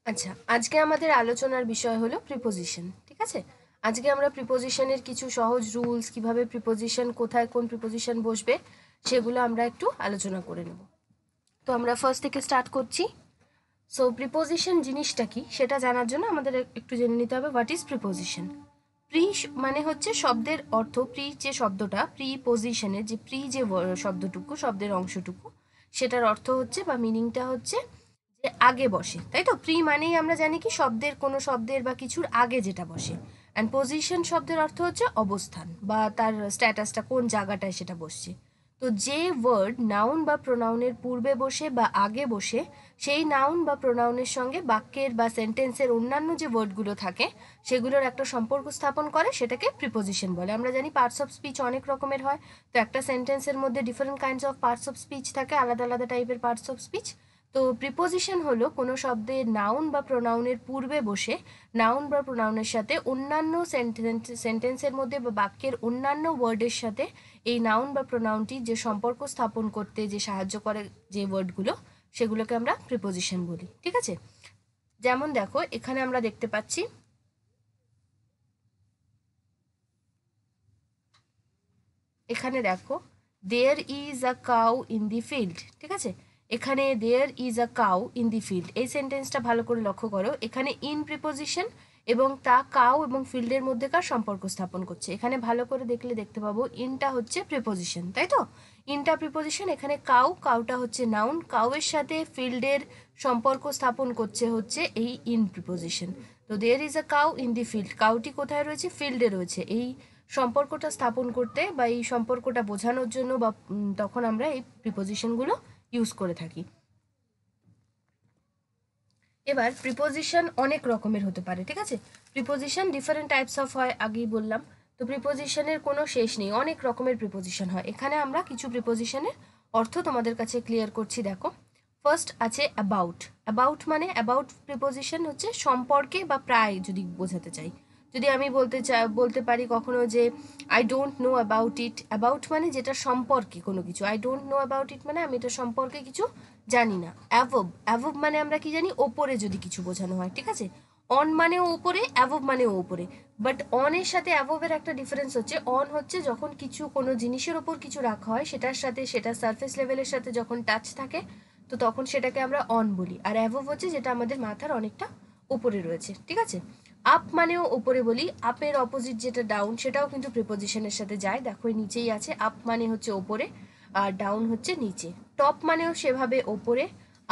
আচ্ছা, আজকে আমাদের আলোচনার বিষয় হলো প্রিপোজিশন। ঠিক আছে? আজকে আমরা প্রিপোজিশনের কিছু সহজ রুলস, কিভাবে প্রিপোজিশন, কোথায় কোন প্রিপোজিশন বসবে, সেগুলো আমরা একটু আলোচনা করে নেব। তো আমরা ফার্স্ট থেকে স্টার্ট করছি। সো প্রিপোজিশন জিনিসটা কি সেটা জানার জন্য আমাদের একটু জেনে নিতে হবে হোয়াট ইজ প্রিপোজিশন। প্রি মানে হচ্ছে শব্দের অর্থ, প্রি যে শব্দটা, প্রিপোজিশনের যে প্রি যে শব্দটুকু, শব্দের অংশটুকু, সেটার অর্থ হচ্ছে বা মিনিংটা হচ্ছে যে আগে বসে, তাই তো? প্রি মানেই আমরা জানি কি শব্দের, কোনো শব্দের বা কিছুর আগে যেটা বসে। অ্যান্ড পজিশন শব্দের অর্থ হচ্ছে অবস্থান বা তার স্ট্যাটাসটা কোন জায়গাটায় সেটা বসছে। তো যে ওয়ার্ড নাউন বা প্রোনাউনের পূর্বে বসে বা আগে বসে, সেই নাউন বা প্রোনাউনের সঙ্গে বাক্যের বা সেন্টেন্সের অন্যান্য যে ওয়ার্ডগুলো থাকে সেগুলোর একটা সম্পর্ক স্থাপন করে, সেটাকে প্রিপোজিশন বলে। আমরা জানি পার্টস অফ স্পিচ অনেক রকমের হয়। তো একটা সেন্টেন্সের মধ্যে different kinds of parts of speech থাকে, আলাদা আলাদা টাইপের পার্টস অফ স্পিচ। তো প্রিপোজিশন হলো কোনো শব্দের নাউন বা প্রোনাউনের পূর্বে বসে নাউন বা প্রোনাউনের সাথে অন্যান্য সেন্টেন্সের মধ্যে বা বাক্যের অন্যান্য ওয়ার্ডের সাথে এই নাউন বা প্রোনাউনটি যে সম্পর্ক স্থাপন করতে যে সাহায্য করে, যে ওয়ার্ডগুলো, সেগুলোকে আমরা প্রিপোজিশন বলি। ঠিক আছে? যেমন দেখো, এখানে আমরা দেখতে পাচ্ছি, এখানে দেখো, there is a cow in the field. ঠিক আছে? এখানে there is a cow in the field, এই সেন্টেন্সটা ভালো করে লক্ষ্য করো। এখানে ইন প্রিপোজিশন এবং তা কাউ এবং ফিল্ডের মধ্যেকার সম্পর্ক স্থাপন করছে। এখানে ভালো করে দেখলে দেখতে পাবো ইনটা হচ্ছে প্রিপোজিশন, তাই তো? ইনটা প্রিপোজিশন, এখানে কাউ, কাউটা হচ্ছে নাউন, কাউয়ের সাথে ফিল্ডের সম্পর্ক স্থাপন করছে হচ্ছে এই ইন প্রিপোজিশন। তো there is a cow in the field, কাউটি কোথায় রয়েছে? ফিল্ডে রয়েছে। এই সম্পর্কটা স্থাপন করতে বা এই সম্পর্কটা বোঝানোর জন্য বা তখন আমরা এই প্রিপোজিশনগুলো ইউজ করে থাকি। এবার প্রিপোজিশন অনেক রকমের হতে পারে। ঠিক আছে? প্রিপোজিশন ডিফারেন্ট টাইপস অফ হয়, আগেই বললাম। তো প্রিপোজিশনের কোনো শেষ নেই, অনেক রকমের প্রিপোজিশন হয়। এখানে আমরা কিছু প্রিপোজিশনের অর্থ তোমাদের কাছে ক্লিয়ার করছি, দেখো। ফার্স্ট আছে অ্যাবাউট। অ্যাবাউট মানে, অ্যাবাউট প্রিপোজিশন হচ্ছে সম্পর্কে বা প্রায় যদি বোঝাতে চাই। যদি আমি বলতে পারি কখনো যে I don't know about it, about মানে যেটা সম্পর্কে কোনো কিছু, I don't know about it মানে আমি এটা সম্পর্কে কিছু জানি না। অ্যাভব, অ্যাভব মানে আমরা কি জানি? ওপরে যদি কিছু বোঝানো হয়। ঠিক আছে? অন মানেও ওপরে, অ্যাভব মানেও ওপরে। বাট অনের সাথে অ্যাভবের একটা ডিফারেন্স হচ্ছে, অন হচ্ছে যখন কিছু, কোনো জিনিসের ওপর কিছু রাখা হয়, সেটার সাথে, সেটা সারফেস লেভেলের সাথে যখন টাচ থাকে, তো তখন সেটাকে আমরা অন বলি। আর অ্যাভব হচ্ছে যেটা আমাদের মাথার অনেকটা ওপরে রয়েছে। ঠিক আছে? আপ মানেও ওপরে বলি, আপের অপোজিট যেটা ডাউন, সেটাও কিন্তু প্রিপোজিশনের সাথে যায়। দেখো নিচেই আছে, আপ মানে হচ্ছে ওপরে আর ডাউন হচ্ছে নিচে। টপ মানেও সেভাবে ওপরে,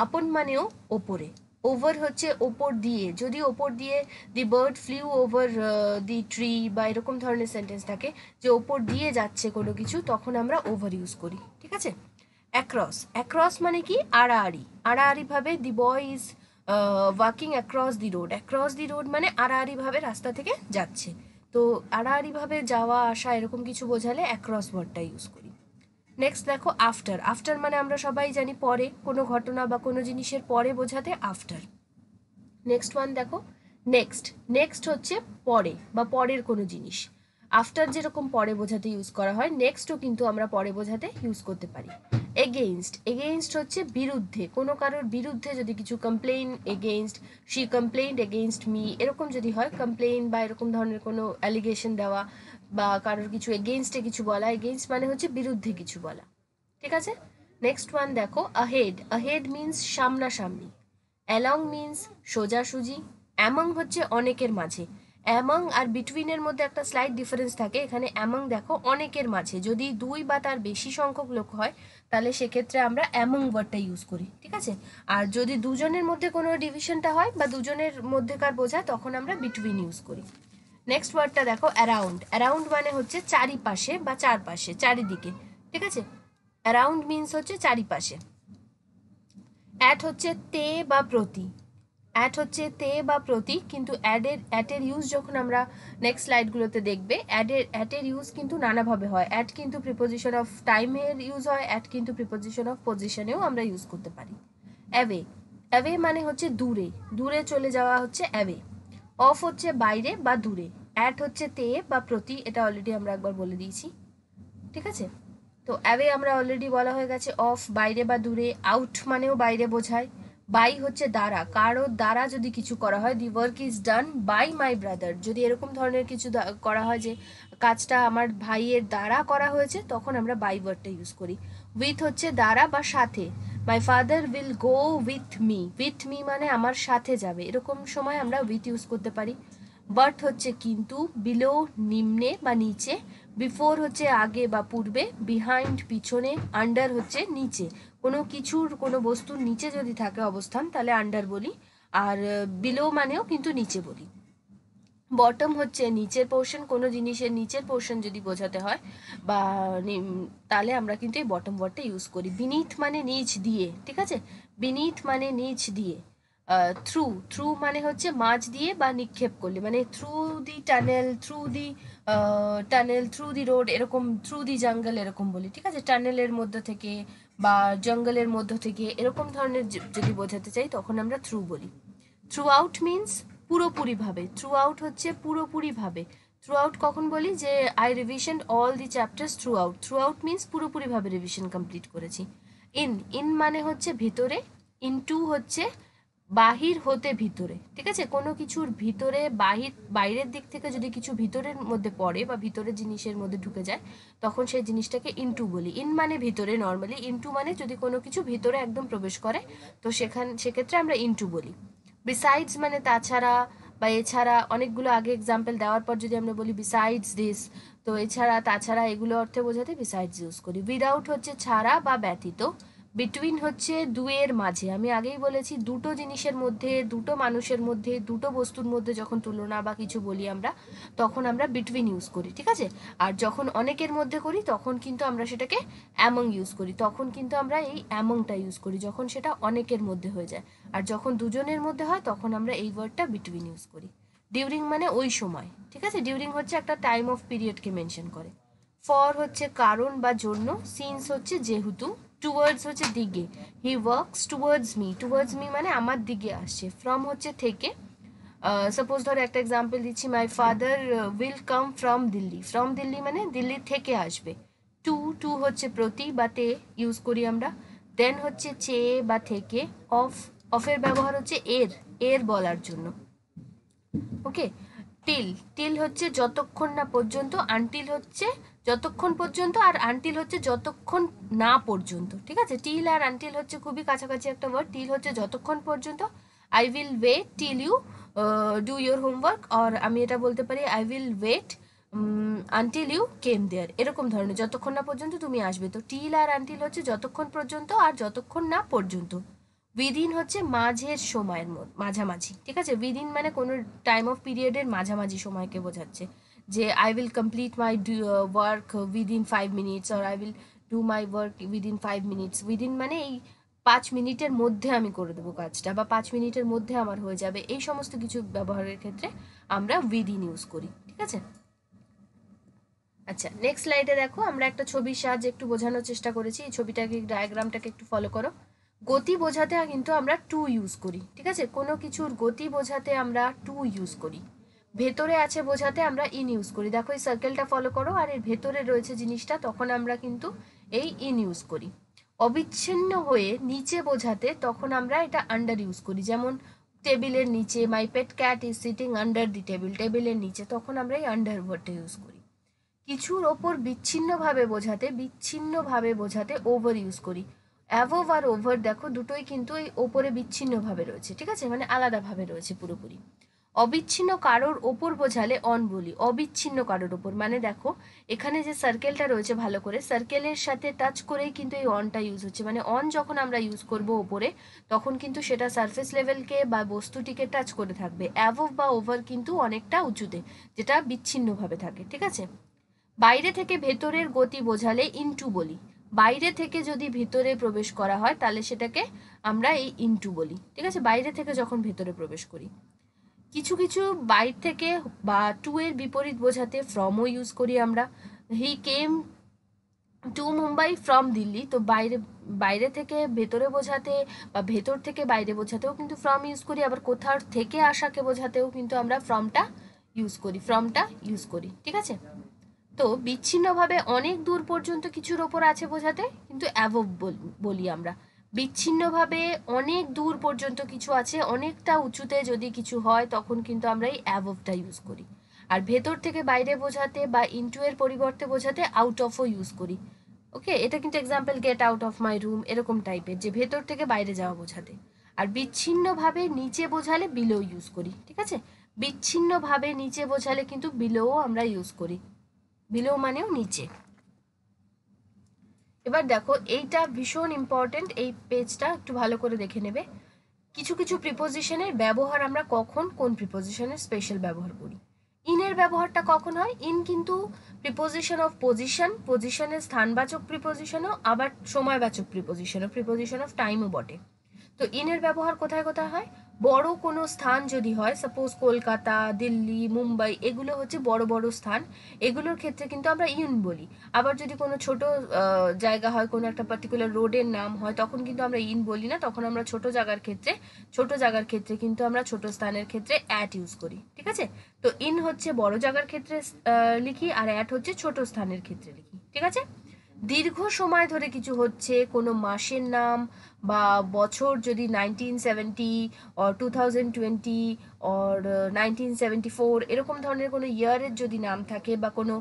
আপন মানেও ওপরে। ওভার হচ্ছে ওপর দিয়ে, যদি ওপর দিয়ে the bird flew over the tree বা এরকম ধরনের সেন্টেন্স থাকে যে ওপর দিয়ে যাচ্ছে কোনো কিছু, তখন আমরা ওভার ইউজ করি। ঠিক আছে? অ্যাক্রস, অ্যাক্রস মানে কি? আড়াআড়ি, আড়াআড়ি ভাবে the boy is walking across the road. Across the road মানে আড়াআড়ি ভাবে রাস্তা থেকে যাচ্ছে। তো আড়াআড়ি ভাবে যাওয়া আসা এরকম কিছু বোঝালে অ্যাক্রস ওয়ার্ডটা ইউজ করি। নেক্সট দেখো আফটার। আফটার মানে আমরা সবাই জানি পরে, কোনো ঘটনা বা কোনো জিনিসের পরে বোঝাতে আফটার। নেক্সট ওয়ান দেখো নেক্সট। নেক্সট হচ্ছে পরে বা পরের কোনো জিনিস। আফটার যেরকম পরে বোঝাতে ইউজ করা হয়, নেক্সটও কিন্তু আমরা পরে বোঝাতে ইউজ করতে পারি। এগেইনস্ট, এগেইনস্ট হচ্ছে বিরুদ্ধে, কোনো কারোর বিরুদ্ধে যদি কিছু, complain against, she complained against me, এরকম যদি হয়, কমপ্লেইন বা এরকম ধরনের কোনো অ্যালিগেশন দেওয়া বা কারোর কিছু এগেইনস্টে কিছু বলা, এগেইনস্ট মানে হচ্ছে বিরুদ্ধে কিছু বলা। ঠিক আছে? নেক্সট ওয়ান দেখো আহেড। আহেড মিন্স সামনাসামনি। অ্যালং মিন্স সোজাসুজি। অ্যামং হচ্ছে অনেকের মাঝে। অ্যামং আর বিটুইনের মধ্যে একটা স্লাইট ডিফারেন্স থাকে। এখানে অ্যামং দেখো অনেকের মাঝে, যদি দুই বা তার বেশি সংখ্যক লোক হয় তাহলে সেক্ষেত্রে আমরা অ্যামং ওয়ার্ডটা ইউজ করি। ঠিক আছে? আর যদি দুজনের মধ্যে কোনো ডিভিশনটা হয় বা দুজনের মধ্যেকার বোঝায়, তখন আমরা বিটুইন ইউজ করি। নেক্সট ওয়ার্ডটা দেখো অ্যারাউন্ড। অ্যারাউন্ড মানে হচ্ছে চারিপাশে বা চারপাশে, চারিদিকে। ঠিক আছে? অ্যারাউন্ড মিন্স হচ্ছে চারিপাশে। অ্যাট হচ্ছে তে বা প্রতি। অ্যাট হচ্ছে তে বা প্রতি, কিন্তু অ্যাটের ইউজ যখন আমরা নেক্সট স্লাইডগুলোতে দেখবে, অ্যাটের ইউজ কিন্তু নানাভাবে হয়। অ্যাট কিন্তু প্রিপোজিশন অফ টাইমের ইউজ হয়, অ্যাট কিন্তু প্রিপোজিশন অফ পজিশনেও আমরা ইউজ করতে পারি। অ্যাওয়ে। অ্যাওয়ে মানে হচ্ছে দূরে, দূরে চলে যাওয়া হচ্ছে অ্যাওয়ে। অফ হচ্ছে বাইরে বা দূরে। অ্যাট হচ্ছে তে বা প্রতি, এটা অলরেডি আমরা একবার বলে দিয়েছি। ঠিক আছে? তো অ্যাওয়ে আমরা অলরেডি বলা হয়ে গেছে, অফ বাইরে বা দূরে। আউট মানেও বাইরে বোঝায়, বাই হচ্ছে দ্বারা, কারোর দ্বারা যদি কিছু করা হয়, the work is done by my brother, যদি এরকম ধরনের কিছু করা হয় যে কাজটা আমার ভাইয়ের দ্বারা করা হয়েছে, তখন আমরা বাই ওয়ার্ডটা ইউজ করি। উইথ হচ্ছে দ্বারা বা সাথে, মাই father will go with me মানে আমার সাথে যাবে, এরকম সময় আমরা উইথ ইউজ করতে পারি। বাট হচ্ছে কিন্তু, বিলো নিম্নে বা নিচে, বিফোর হচ্ছে আগে বা পূর্বে, বিহাইন্ড পিছনে, আন্ডার হচ্ছে নিচে, কোনো কিছুর কোনো বস্তুর নিচে যদি থাকে অবস্থান তাহলে আন্ডার বলি, আর বিলো মানেও কিন্তু নিচে বলি। বটম হচ্ছে নিচের পোর্শন, কোনো জিনিসের নিচের পোর্শন যদি বোঝাতে হয় বা তাহলে আমরা কিন্তু এই বটম ওয়ার্ডটা ইউজ করি। বিনিথ মানে নিচ দিয়ে, ঠিক আছে, বিনিথ মানে নিচ দিয়ে। থ্রু মানে হচ্ছে মাঝ দিয়ে বা নিক্ষেপ করলে, মানে through the tunnel, through the road, এরকম থ্রু দি জঙ্গল এরকম বলি, ঠিক আছে, টানেলের মধ্যে থেকে বা জঙ্গলের মধ্য থেকে, এরকম ধরনের যদি বোঝাতে চাই তখন আমরা থ্রু বলি। থ্রু আউট মিনস পুরোপুরিভাবে, থ্রু আউট হচ্ছে পুরোপুরিভাবে। থ্রু আউট কখন বলি, যে I revision all the chapters through out means পুরোপুরিভাবে রিভিশন কমপ্লিট করেছি। ইন মানে হচ্ছে ভিতরে, ইনটু হচ্ছে বাহির হতে ভিতরে, ঠিক আছে, কোনো কিছুর ভিতরে বাইরের দিক থেকে যদি কিছু ভিতরের মধ্যে পড়ে বা ভিতরের জিনিসের মধ্যে ঢুকে যায়, তখন সেই জিনিসটাকে ইনটু বলি। ইন মানে ভিতরে নর্মালি, ইনটু মানে যদি কোনো কিছু ভিতরে একদম প্রবেশ করে, তো সেক্ষেত্রে আমরা ইনটু বলি। বিসাইডস মানে তাছাড়া বা এছাড়া, অনেকগুলো আগে এক্সাম্পল দেওয়ার পর যদি আমরা বলি বিসাইডস দিস, তো এছাড়া তাছাড়া এগুলো অর্থে বোঝাতে বিসাইডস ইউজ করি। উইদাউট হচ্ছে ছাড়া বা ব্যতীত। বিটুইন হচ্ছে দুয়ের মাঝে, আমি আগেই বলেছি দুটো জিনিসের মধ্যে, দুটো মানুষের মধ্যে, দুটো বস্তুর মধ্যে যখন তুলনা বা কিছু বলি আমরা, তখন আমরা বিটুইন ইউজ করি, ঠিক আছে। আর যখন অনেকের মধ্যে করি তখন কিন্তু আমরা সেটাকে অ্যামং ইউজ করি, তখন কিন্তু আমরা এই অ্যামংটা ইউজ করি যখন সেটা অনেকের মধ্যে হয়ে যায়। আর যখন দুজনের মধ্যে হয় তখন আমরা এই ওয়ার্ডটা বিটুইন ইউজ করি। ডিউরিং মানে ওই সময়, ঠিক আছে, ডিউরিং হচ্ছে একটা টাইম অফ পিরিয়ডকে মেনশন করে। ফর হচ্ছে কারণ বা জন্য, সিন্স হচ্ছে যেহেতু, টুয়ার্ডস হচ্ছে দিকে, হি ওয়ার্কস টুয়ার্ডস মি মানে আমার দিকে আসছে। ফ্রম হচ্ছে থেকে, সাপোজ ধরো একটা এক্সাম্পল দিচ্ছি, my father will come from Delhi মানে দিল্লি থেকে আসবে। টু হচ্ছে প্রতি বা তে ইউজ করি আমরা। দেন হচ্ছে চেয়ে বা থেকে। অফের ব্যবহার হচ্ছে এর বলার জন্য। ওকে, টিল হচ্ছে যতক্ষণ না পর্যন্ত, আনটিল হচ্ছে যতক্ষণ পর্যন্ত, আর আনটিল হচ্ছে যতক্ষণ না পর্যন্ত, ঠিক আছে। টিল আর আনটিল হচ্ছে খুবই কাছাকাছি একটা ওয়ার্ড। টিল হচ্ছে যতক্ষণ পর্যন্ত, I will wait till you do your homework, আর আমি এটা বলতে পারি I will wait until you came there, এরকম ধরনের, যতক্ষণ না পর্যন্ত তুমি আসবে। তো টিল আর আনটিল হচ্ছে যতক্ষণ পর্যন্ত আর যতক্ষণ না পর্যন্ত। উইদিন হচ্ছে মাঝের সময়ের মাঝামাঝি, ঠিক আছে। উইদিন মানে কোনো টাইম অফ পিরিয়ডের মাঝামাঝি সময়কে বোঝাচ্ছে, যে I will complete my work within 5 minutes, আর I will do my work within 5 minutes. Within মানে এই 5 মিনিটের মধ্যে আমি করে দেবো কাজটা, বা 5 মিনিটের মধ্যে আমার হয়ে যাবে, এই সমস্ত কিছু ব্যবহারের ক্ষেত্রে আমরা উইদিন ইউজ করি, ঠিক আছে। আচ্ছা, নেক্সট স্লাইডে দেখো, আমরা একটা ছবির সাহায্যে একটু বোঝানোর চেষ্টা করেছি, এই ছবিটাকে, ডায়াগ্রামটাকে একটু ফলো করো। গতি বোঝাতে কিন্তু আমরা টু ইউজ করি, ঠিক আছে, কোনো কিছুর গতি বোঝাতে আমরা টু ইউজ করি। ভেতরে আছে বোঝাতে আমরা ইন ইউজ করি, দেখো এই সার্কেলটা ফলো করো, আর এর ভেতরে রয়েছে জিনিসটা, তখন আমরা কিন্তু এই ইন ইউজ করি। অবিচ্ছিন্ন হয়ে নিচে বোঝাতে তখন আমরা এটা আন্ডার ইউজ করি, যেমন টেবিলের নিচে, my pet cat is sitting under the table, টেবিলের নিচে, তখন আমরা এই আন্ডার ওয়ার্ডটা ইউজ করি। কিছুর ওপর বিচ্ছিন্নভাবে বোঝাতে ওভার ইউজ করি। অ্যাভোভ আর ওভার দেখো দুটোই কিন্তু এই ওপরে বিচ্ছিন্নভাবে রয়েছে, ঠিক আছে, মানে আলাদাভাবে রয়েছে পুরোপুরি। অবিচ্ছিন্ন কারোর ওপর বোঝালে অন বলি, অবিচ্ছিন্ন কারোর ওপর মানে দেখো এখানে যে সার্কেলটা রয়েছে, ভালো করে সার্কেলের সাথে টাচ করেই কিন্তু এই অনটা ইউজ হচ্ছে, মানে অন যখন আমরা ইউজ করব ওপরে, তখন কিন্তু সেটা সারফেস লেভেলকে বা বস্তুটিকে টাচ করে থাকবে। অ্যাভোভ বা ওভার কিন্তু অনেকটা উঁচুতে, যেটা বিচ্ছিন্নভাবে থাকে, ঠিক আছে। বাইরে থেকে ভেতরের গতি বোঝালে ইনটু বলি, বাইরে থেকে যদি ভিতরে প্রবেশ করা হয় তাহলে সেটাকে আমরা এই ইনটু বলি, ঠিক আছে, বাইরে থেকে যখন ভেতরে প্রবেশ করি। কিছু কিছু বাইরে থেকে বা টু এর বিপরীত বোঝাতে ফ্রমও ইউজ করি আমরা। He came to Mumbai from Delhi, তো বাইরে থেকে ভেতরে বোঝাতে বা ভেতর থেকে বাইরে বোঝাতেও কিন্তু ফ্রম ইউজ করি, আবার কোথাও থেকে আসাকে বোঝাতেও কিন্তু আমরা ফ্রমটা ইউজ করি, ঠিক আছে। তো বিচ্ছিন্নভাবে অনেক দূর পর্যন্ত কিছুর ওপর আছে বোঝাতে কিন্তু অ্যাভোভ বলি আমরা। বিচ্ছিন্নভাবে অনেক দূর পর্যন্ত কিছু আছে, অনেকটা উঁচুতে যদি কিছু হয় তখন কিন্তু আমরা এই অ্যাবভটা ইউজ করি। আর ভেতর থেকে বাইরে বোঝাতে বা ইনটু এর পরিবর্তে বোঝাতে আউট অফও ইউজ করি। ওকে, এটা কিন্তু example get out of my room এরকম টাইপের, যে ভেতর থেকে বাইরে যাওয়া বোঝাতে। আর বিচ্ছিন্নভাবে নিচে বোঝালে বিলো ইউজ করি, ঠিক আছে? বিচ্ছিন্নভাবে নিচে বোঝালে কিন্তু বিলোও আমরা ইউজ করি, বিলো মানেও নিচে। এবার দেখো এইটা ভীষণ ইম্পর্টেন্ট, এই পেজটা একটু ভালো করে দেখে নেবে। কিছু কিছু প্রিপোজিশনের ব্যবহার আমরা কখন কোন প্রিপোজিশনের স্পেশাল ব্যবহার করি। ইনের ব্যবহারটা কখন হয়? ইন কিন্তু প্রিপোজিশন অফ পজিশন, পজিশনের স্থানবাচক প্রিপোজিশনও, আবার সময়বাচক প্রিপোজিশনও, প্রিপোজিশন অফ টাইমও বটে। তো ইনের ব্যবহার কোথায় কোথায় হয়? বড় কোনো স্থান যদি হয়, সাপোজ কলকাতা, দিল্লি, মুম্বাই, এগুলো হচ্ছে বড় বড় স্থান, এগুলোর ক্ষেত্রে কিন্তু আমরা ইন বলি। আবার যদি কোনো ছোট জায়গা হয়, কোনো একটা পার্টিকুলার রোডের নাম হয়, তখন কিন্তু আমরা ইন বলি না, তখন আমরা ছোট জায়গার ক্ষেত্রে কিন্তু আমরা ছোট স্থানের ক্ষেত্রে অ্যাট ইউজ করি, ঠিক আছে? তো ইন হচ্ছে বড় জায়গার ক্ষেত্রে লিখি, আর অ্যাট হচ্ছে ছোট স্থানের ক্ষেত্রে লিখি, ঠিক আছে? দীর্ঘ সময় ধরে কিছু হচ্ছে, কোনো মাসের নাম বা বছর যদি 1970 অর 2020 অর 1974 এরকম ধরনের কোনো ইয়ারের যদি নাম থাকে বা কোনো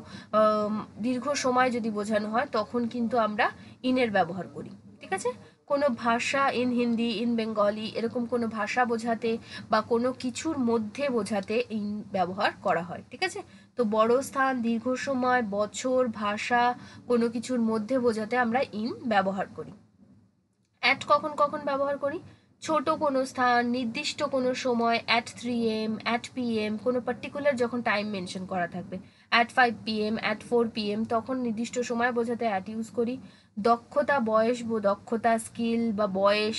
দীর্ঘ সময় যদি বোঝানো হয়, তখন কিন্তু আমরা ইনের ব্যবহার করি, ঠিক আছে? কোনো ভাষা, ইন হিন্দি, ইন বেঙ্গলি, এরকম কোনো ভাষা বোঝাতে বা কোনো কিছুর মধ্যে বোঝাতে ইন ব্যবহার করা হয়, ঠিক আছে? তো বড় স্থান, দীর্ঘ সময়, বছর, ভাষা, কোনো কিছুর মধ্যে বোঝাতে আমরা ইন ব্যবহার করি। অ্যাট কখন কখন ব্যবহার করি? ছোট কোনো স্থান, নির্দিষ্ট কোনো সময়, অ্যাট 3 AM, অ্যাট PM, কোনো পার্টিকুলার যখন টাইম মেনশন করা থাকবে, অ্যাট 5 PM, অ্যাট 4 PM, তখন নির্দিষ্ট সময় বোঝাতে অ্যাট ইউজ করি। দক্ষতা, বয়স, দক্ষতা, স্কিল বা বয়স,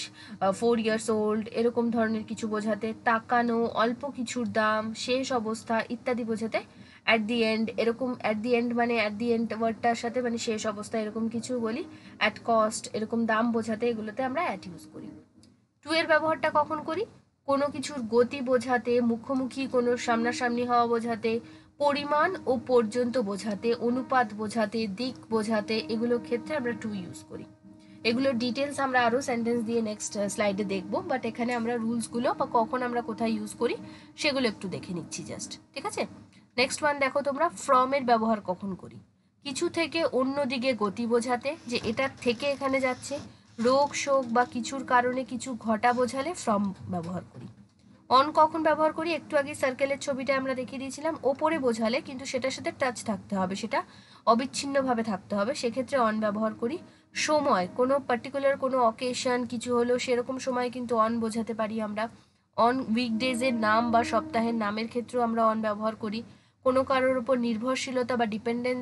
4 years old, এরকম ধরনের কিছু বোঝাতে। তাকানো, অল্প কিছুর দাম, শেষ অবস্থা ইত্যাদি বোঝাতে অ্যাট দি এন্ড, এরকম অ্যাট দি এন্ড মানে অ্যাট দি এন্ড ওয়ার্ডটার সাথে মানে শেষ অবস্থা এরকম কিছু বলি। অ্যাট কস্ট, এরকম দাম বোঝাতে এগুলোতে আমরা অ্যাট ইউজ করি। টু এর ব্যবহারটা কখন করি? কোনো কিছুর গতি বোঝাতে, মুখোমুখি কোনো সামনাসামনি হওয়া বোঝাতে, পরিমাণ ও পর্যন্ত বোঝাতে, অনুপাত বোঝাতে, দিক বোঝাতে, এগুলোর ক্ষেত্রে আমরা টু ইউজ করি। এগুলোর ডিটেলস আমরা আরও সেন্টেন্স দিয়ে নেক্সট স্লাইডে দেখবো, বাট এখানে আমরা রুলসগুলো বা কখন আমরা কোথায় ইউজ করি সেগুলো একটু দেখে নিচ্ছি জাস্ট, ঠিক আছে? নেক্সট ওয়ান দেখো তোমরা, ফ্রমের ব্যবহার কখন করি? কিছু থেকে অন্য দিকে গতি বোঝাতে, যে এটার থেকে এখানে যাচ্ছে। রোগ শোক বা কিছুর কারণে কিছু ঘটা বোঝালে ফ্রম ব্যবহার করি। অন কখন ব্যবহার করি? একটু আগে সার্কেলের ছবিটা আমরা দেখিয়ে দিয়েছিলাম, ওপরে বোঝালে কিন্তু সেটার সাথে টাচ থাকতে হবে, সেটা অবিচ্ছিন্নভাবে থাকতে হবে, সেক্ষেত্রে অন ব্যবহার করি। সময়, কোনো পার্টিকুলার কোনো অকেশন কিছু হলো সেরকম সময় কিন্তু অন বোঝাতে পারি আমরা। অন উইকডেজের নাম বা সপ্তাহের নামের ক্ষেত্রেও আমরা অন ব্যবহার করি। কোনো কারোর উপর নির্ভরশীলতা বা ডিপেন্ডেন্স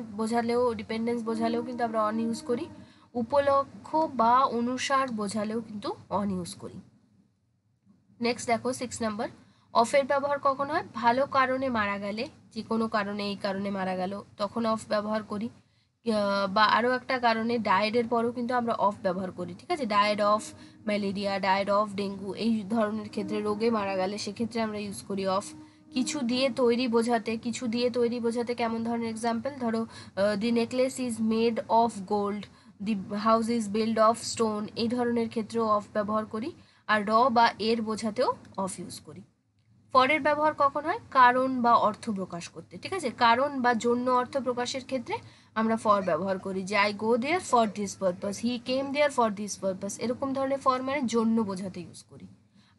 বোঝালেও কিন্তু আমরা অন ইউজ করি। উপলক্ষ বা অনুসার বোঝালেও কিন্তু অন ইউজ করি। নেক্সট দেখো 6 নাম্বার, অফের ব্যবহার কখন হয়? ভালো কারণে মারা গেলে, যে কোনো কারণে, এই কারণে মারা গেল, তখন অফ ব্যবহার করি। বা আরও একটা কারণে ডায়েডের পরেও কিন্তু আমরা অফ ব্যবহার করি, ঠিক আছে? Died of malaria, died of dengue, এই ধরনের ক্ষেত্রে রোগে মারা গেলে সেক্ষেত্রে আমরা ইউজ করি অফ। কিছু দিয়ে তৈরি বোঝাতে কেমন ধরনের এক্সাম্পল? ধরো the necklace is made of gold, the house is build of stone, এই ধরনের ক্ষেত্রেও অফ ব্যবহার করি। আর বা এর বোঝাতেও অফ ইউজ করি। ফরের ব্যবহার কখন হয়? কারণ বা অর্থ প্রকাশ করতে, ঠিক আছে? কারণ বা জন্য অর্থ প্রকাশের ক্ষেত্রে আমরা ফর ব্যবহার করি, যে I go there for this purpose, he came there for this purpose, এরকম ধরনের ফর মানে জন্য বোঝাতে ইউজ করি।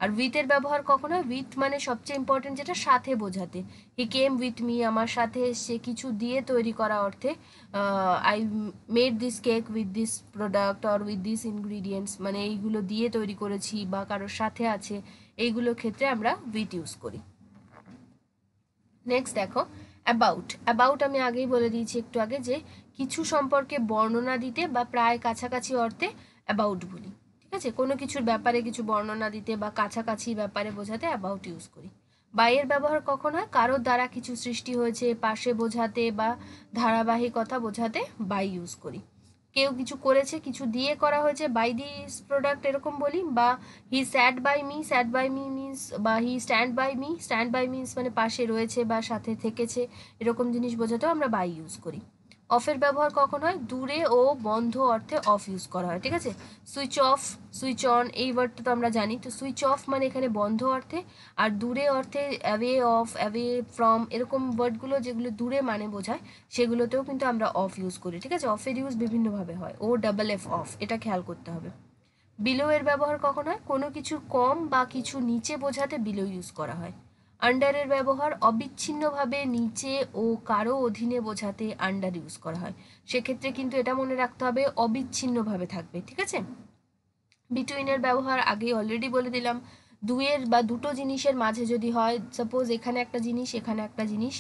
আর উইথের ব্যবহার কখন হয়? উইথ মানে সবচেয়ে ইম্পর্টেন্ট যেটা, সাথে বোঝাতে। হি কেম উইথ মি, আমার সাথে এসছে, কিছু দিয়ে তৈরি করা অর্থে। I made this cake with this product or with this ingredients, মানে এইগুলো দিয়ে তৈরি করেছি বা কারোর সাথে আছে, এইগুলোর ক্ষেত্রে আমরা উইথ ইউজ করি। নেক্সট দেখো অ্যাবাউট আমি আগেই বলে দিয়েছি একটু আগে, যে কিছু সম্পর্কে বর্ণনা দিতে বা প্রায় কাছাকাছি অর্থে অ্যাবাউট বলি, ঠিক আছে? কোনো কিছুর ব্যাপারে কিছু বর্ণনা দিতে বা কাছাকাছি ব্যাপারে বোঝাতে অ্যাবাউট ইউজ করি। বাইয়ের ব্যবহার কখন হয়? কারোর দ্বারা কিছু সৃষ্টি হয়েছে পাশে বোঝাতে বা ধারাবাহিকতা বোঝাতে বাই ইউজ করি। কেউ কিছু করেছে, কিছু দিয়ে করা হয়েছে, বাই দিস প্রোডাক্ট এরকম বলি। বা he stood by me means, বা হি স্ট্যান্ড বাই মিনস মানে পাশে রয়েছে বা সাথে থেকেছে, এরকম জিনিস বোঝাতেও আমরা বাই ইউজ করি। অফের ব্যবহার কখন হয়? দূরে ও বন্ধ অর্থে অফ ইউজ করা হয়, ঠিক আছে। সুইচ অফ, সুইচ অন, এই ওয়ার্ডটা তো আমরা জানি। তো সুইচ অফ মানে এখানে বন্ধ অর্থে, আর দূরে অর্থে অ্যাওয়ে অফ, অ্যাওয়ে ফ্রম, এরকম ওয়ার্ডগুলো যেগুলো দূরে মানে বোঝায় সেগুলোতেও কিন্তু আমরা অফ ইউজ করি, ঠিক আছে। অফের ইউজ বিভিন্নভাবে হয়, ও ডাবল এফ অফ, এটা খেয়াল করতে হবে। বিলো এর ব্যবহার কখন হয়? কোনো কিছুর কম বা কিছু নিচে বোঝাতে বিলো ইউজ করা হয়। আন্ডারের ব্যবহার অবিচ্ছিন্নভাবে নিচে ও কারো অধীনে বোঝাতে আন্ডার ইউজ করা হয়। সেক্ষেত্রে কিন্তু এটা মনে রাখতে হবে অবিচ্ছিন্নভাবে থাকবে, ঠিক আছে। বিটুইনের ব্যবহার আগেই অলরেডি বলে দিলাম। দুয়ের বা দুটো জিনিসের মাঝে যদি হয়, সাপোজ এখানে একটা জিনিস এখানে একটা জিনিস,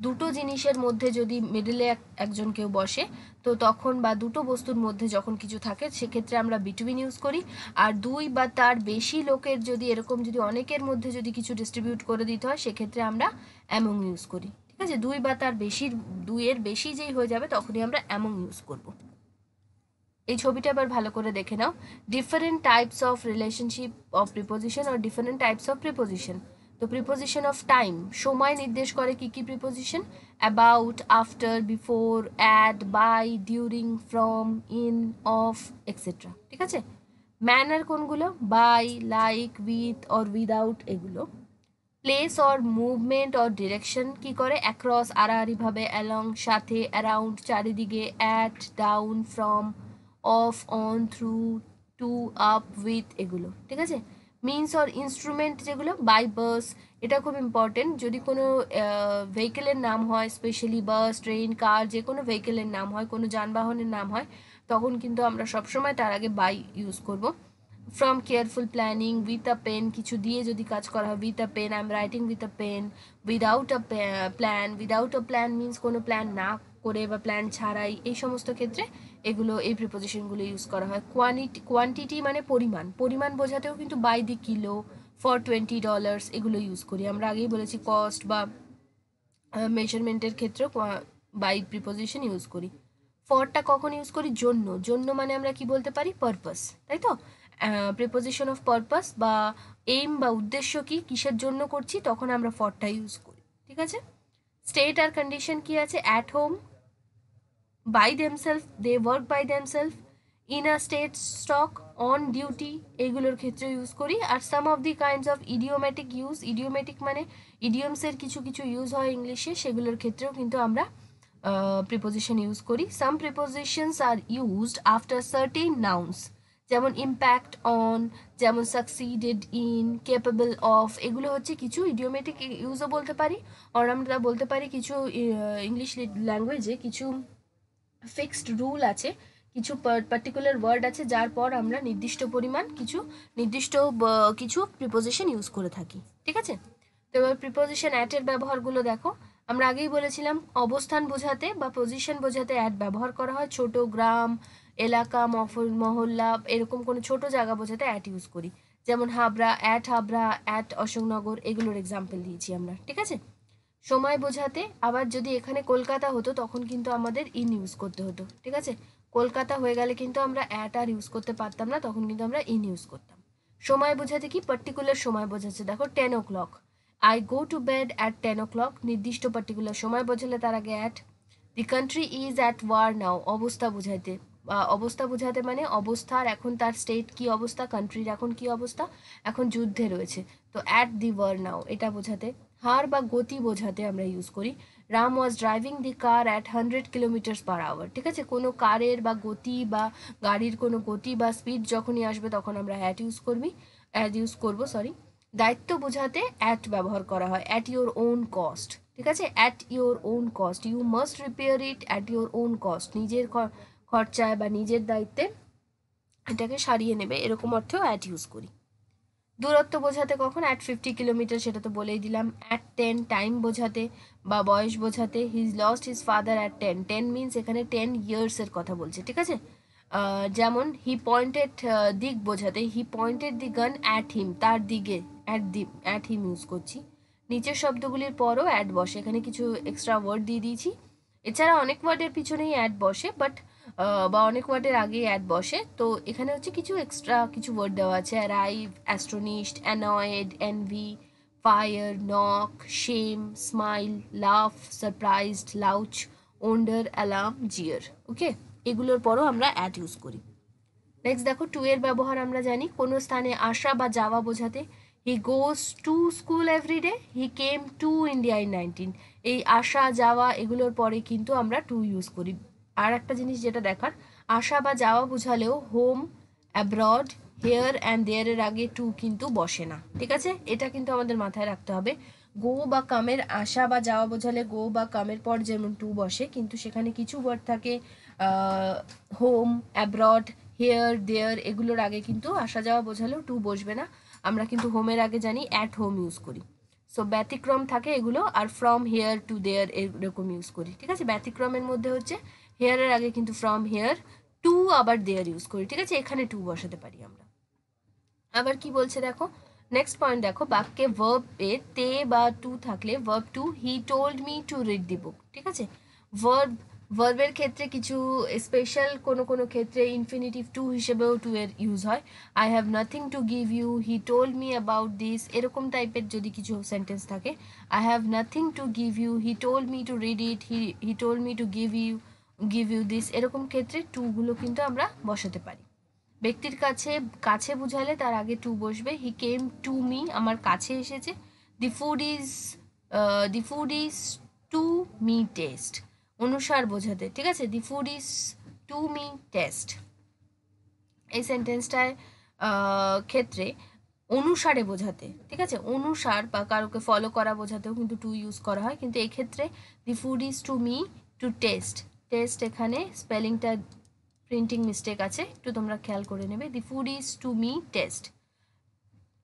দুটো জিনিসের মধ্যে যদি মিডলে একজন কেউ বসে, তো তখন বা দুটো বস্তুর মধ্যে যখন কিছু থাকে সেক্ষেত্রে আমরা বিটুইন ইউজ করি। আর দুই বা তার বেশি লোকের যদি এরকম যদি অনেকের মধ্যে যদি কিছু ডিস্ট্রিবিউট করে দিতে হয় সেক্ষেত্রে আমরা অ্যামং ইউজ করি, ঠিক আছে। দুই বা তার বেশি, দুইয়ের বেশি যেই হয়ে যাবে তখনই আমরা অ্যামং ইউজ করব। এই ছবিটা আবার ভালো করে দেখে নাও। Different types of relationship of preposition আর ডিফারেন্ট টাইপস অফ প্রিপোজিশন। তো প্রিপোজিশন অফ টাইম, সময় নির্দেশ করে কি কি preposition? About, after, before, at, by, during, from, in, of, etcetera, ঠিক আছে। ম্যানার কোনগুলো? By, like, with or without, এগুলো। Place or movement or direction কি করে? অ্যাক্রস, আড়াআড়িভাবে, অ্যালং, সাথে, অ্যারাউন্ড, চারিদিকে, at, down, from, of, on, through, to, up, with, এগুলো, ঠিক আছে। মিনস অর ইনস্ট্রুমেন্ট যেগুলো, বাই, বাস, এটা খুব ইম্পর্টেন্ট। যদি কোনো ভেহিকেলের নাম হয়, স্পেশালি বাস, ট্রেন, কার, যে কোনো ভেহিকেলের নাম হয়, কোনো যানবাহনের নাম হয়, তখন কিন্তু আমরা সবসময় তার আগে বাই ইউজ করব। From careful planning, with a pen, কিছু দিয়ে যদি কাজ করা হয়, with a pen, I am writing with a pen. Without a plan, without a plan means কোনো প্ল্যান না করে বা প্ল্যান ছাড়াই, এই সমস্ত ক্ষেত্রে এগুলো, এই প্রিপোজিশনগুলো ইউজ করা হয়। কোয়ান্টিটি মানে পরিমাণ, পরিমাণ বোঝাতেও কিন্তু বাই দি কিলো, ফর $20, এগুলো ইউজ করি। আমরা আগেই বলেছি কস্ট বা মেজারমেন্টের ক্ষেত্রেও বাই প্রিপোজিশন ইউজ করি। ফরটা কখন ইউজ করি? জন্য, জন্য মানে আমরা কি বলতে পারি? পারপাস, তাই তো। প্রিপোজিশন অফ পারপাস বা এইম বা উদ্দেশ্য কি, কিসের জন্য করছি, তখন আমরা ফরটা ইউজ করি, ঠিক আছে। স্টেট আর কন্ডিশন কি আছে? At home, by themselves, they work by themselves, in a state stock, on duty, এগুলোর ক্ষেত্রে ইউজ করি। আর some of the kinds of idiomatic use, idiomatic মানে ইডিয়মসের কিছু কিছু ইউজ হয় ইংলিশে, সেগুলোর ক্ষেত্রেও কিন্তু আমরা প্রিপোজিশন ইউজ করি। Some prepositions are used after certain nouns, যেমন ইম্প্যাক্ট অন, যেমন সাকসিডেড ইন, কেপেবল অফ, এগুলো হচ্ছে কিছু ইডিওমেটিক ইউজও বলতে পারি। আর আমরা বলতে পারি কিছু ইংলিশ ল্যাঙ্গুয়েজে কিছু ফিক্সড রুল আছে, কিছু পার্টিকুলার ওয়ার্ড আছে যার পর আমরা নির্দিষ্ট পরিমাণ কিছু নির্দিষ্ট কিছু প্রিপোজিশন ইউজ করে থাকি, ঠিক আছে। তো এবার প্রিপোজিশন অ্যাটের ব্যবহারগুলো দেখো। আমরা আগেই বলেছিলাম অবস্থান বোঝাতে বা পজিশন বোঝাতে অ্যাট ব্যবহার করা হয়। ছোট গ্রাম, এলাকা, মহল্লা, এরকম কোনো ছোট জায়গা বোঝাতে অ্যাট ইউজ করি। যেমন হাবড়া, অ্যাট অশোকনগর, এগুলোর এক্সাম্পল দিয়েছি আমরা, ঠিক আছে। সময় বোঝাতে আবার যদি এখানে কলকাতা হতো তখন কিন্তু আমাদের ইন ইউজ করতে হতো, ঠিক আছে। কলকাতা হয়ে গেলে কিন্তু আমরা অ্যাট আর ইউজ করতে পারতাম না, তখন কিন্তু আমরা ইন ইউজ করতাম। সময় বোঝাতে কি? পার্টিকুলার সময় বোঝাচ্ছে, দেখো 10 o'clock, I go to bed at 10 o'clock, নির্দিষ্ট পার্টিকুলার সময় বোঝালে তার আগে at. The country is at war now, অবস্থা বোঝাতে, অবস্থা বোঝাতে মানে অবস্থার এখন তার স্টেট কি অবস্থা, কান্ট্রির এখন কি অবস্থা, এখন যুদ্ধে রয়েছে, তো অ্যাট দি ওয়ার নাও, এটা বোঝাতে। হার বা গতি বোঝাতে আমরা ইউজ করি। রাম ওয়াজ driving the car at 100 km/h, ঠিক আছে। কোনো কারের বা গতি বা গাড়ির কোনো গতি বা স্পিড যখনই আসবে তখন আমরা অ্যাট ইউজ করবো, সরি। দায়িত্ব বোঝাতে অ্যাট ব্যবহার করা হয়, অ্যাট ইউর ওন কস্ট, ঠিক আছে। At your own cost, you must repair it at your own cost, নিজের খরচায় বা নিজের দায়িত্বে এটাকে সারিয়ে নেবে, এরকম অর্থেও অ্যাট ইউজ করি। দূরত্ব বোঝাতে কখন? অ্যাট 50 কিলোমিটার, সেটা তো বলেই দিলাম। অ্যাট 10, টাইম বোঝাতে বা বয়স বোঝাতে, his lost his father at 10, 10 means এখানে 10 ইয়ার্সের কথা বলছে, ঠিক আছে। যেমন হি পয়েন্টেড, দিক বোঝাতে হি পয়েন্টেড দি গান অ্যাট হিম, তার দিকে, অ্যাট হিম ইউজ করছি। নিচের শব্দগুলির পরও অ্যাড বসে, এখানে কিছু এক্সট্রা ওয়ার্ড দিয়ে দিয়েছি। এছাড়া অনেক ওয়ার্ডের পিছনেই অ্যাড বসে, বাট বা অনেক ওয়ার্ডের আগেই অ্যাড বসে, তো এখানে হচ্ছে কিছু এক্সট্রা কিছু ওয়ার্ড দেওয়া আছে। Arrive, astonished, annoyed, envy, fire, knock, shame, smile, laugh, surprised, launch, wonder, alarm, jeer. Okay, এগুলোর পরও আমরা অ্যাট ইউজ করি। নেক্সট দেখো টু এর ব্যবহার আমরা জানি কোনো স্থানে আসা বা যাওয়া বোঝাতে। He goes to school everyday, he came to India in 19। এই আসা যাওয়া এগুলোর পরে কিন্তু আমরা টু ইউজ করি। আর একটা জিনিস যেটা দেখার, আসা বা যাওয়া বোঝালেও হোম, অ্যাব্রড, হেয়ার অ্যান্ড দেয়ারের আগে টু কিন্তু বসে না, ঠিক আছে? এটা কিন্তু আমাদের মাথায় রাখতে হবে। গো বা কামের আসা বা যাওয়া বোঝালে গো বা কামের পর যেমন টু বসে, কিন্তু সেখানে কিছু ওয়ার্ড থাকে হোম, অ্যাব্রড, হেয়ার, দেয়ার এগুলোর আগে কিন্তু আসা যাওয়া বোঝালেও টু বসবে না। আমরা কিন্তু হোমের আগে জানি অ্যাট হোম ইউজ করি। সো ব্যতিক্রম থাকে এগুলো, are from here to their এরকম ইউজ করি, ঠিক আছে? ব্যতিক্রমের মধ্যে হচ্ছে হেয়ারের আগে কিন্তু ফ্রম হেয়ার টু আবার দেয়ার ইউজ করি, ঠিক আছে? এখানে টু বসাতে পারি আমরা। আবার কি বলছে দেখো, নেক্সট পয়েন্ট দেখো, বাক্যে ভার্ব এ তে বা টু থাকলে verb to he told me to read the book, ঠিক আছে? ভার্বের ক্ষেত্রে কিছু স্পেশাল কোনো ক্ষেত্রে ইনফিনিটিভ টু হিসেবেও টু এর ইউজ হয়। I have nothing to give you, he told me about this, এরকম টাইপের যদি কিছু সেন্টেন্স থাকে, I have nothing to give you, he told me to read it, he told me to give you this, এরকম ক্ষেত্রে টুগুলো কিন্তু আমরা বসাতে পারি। ব্যক্তির কাছে কাছে বুঝালে তার আগে টু বসবে। হি কেম টু মি, আমার কাছে এসেছে। The food is to me taste, অনুসার বোঝাতে, ঠিক আছে? The food is to me taste, এই সেন্টেন্সটায় ক্ষেত্রে অনুসারে বোঝাতে, ঠিক আছে? অনুসার বা কারোকে ফলো করা বোঝাতেও কিন্তু টু ইউজ করা হয়, কিন্তু এই ক্ষেত্রে দি food is to me to test, test এখানে স্পেলিংটা প্রিন্টিং মিস্টেক আছে, একটু তোমরা খেয়াল করে নেবে। The food is to me taste,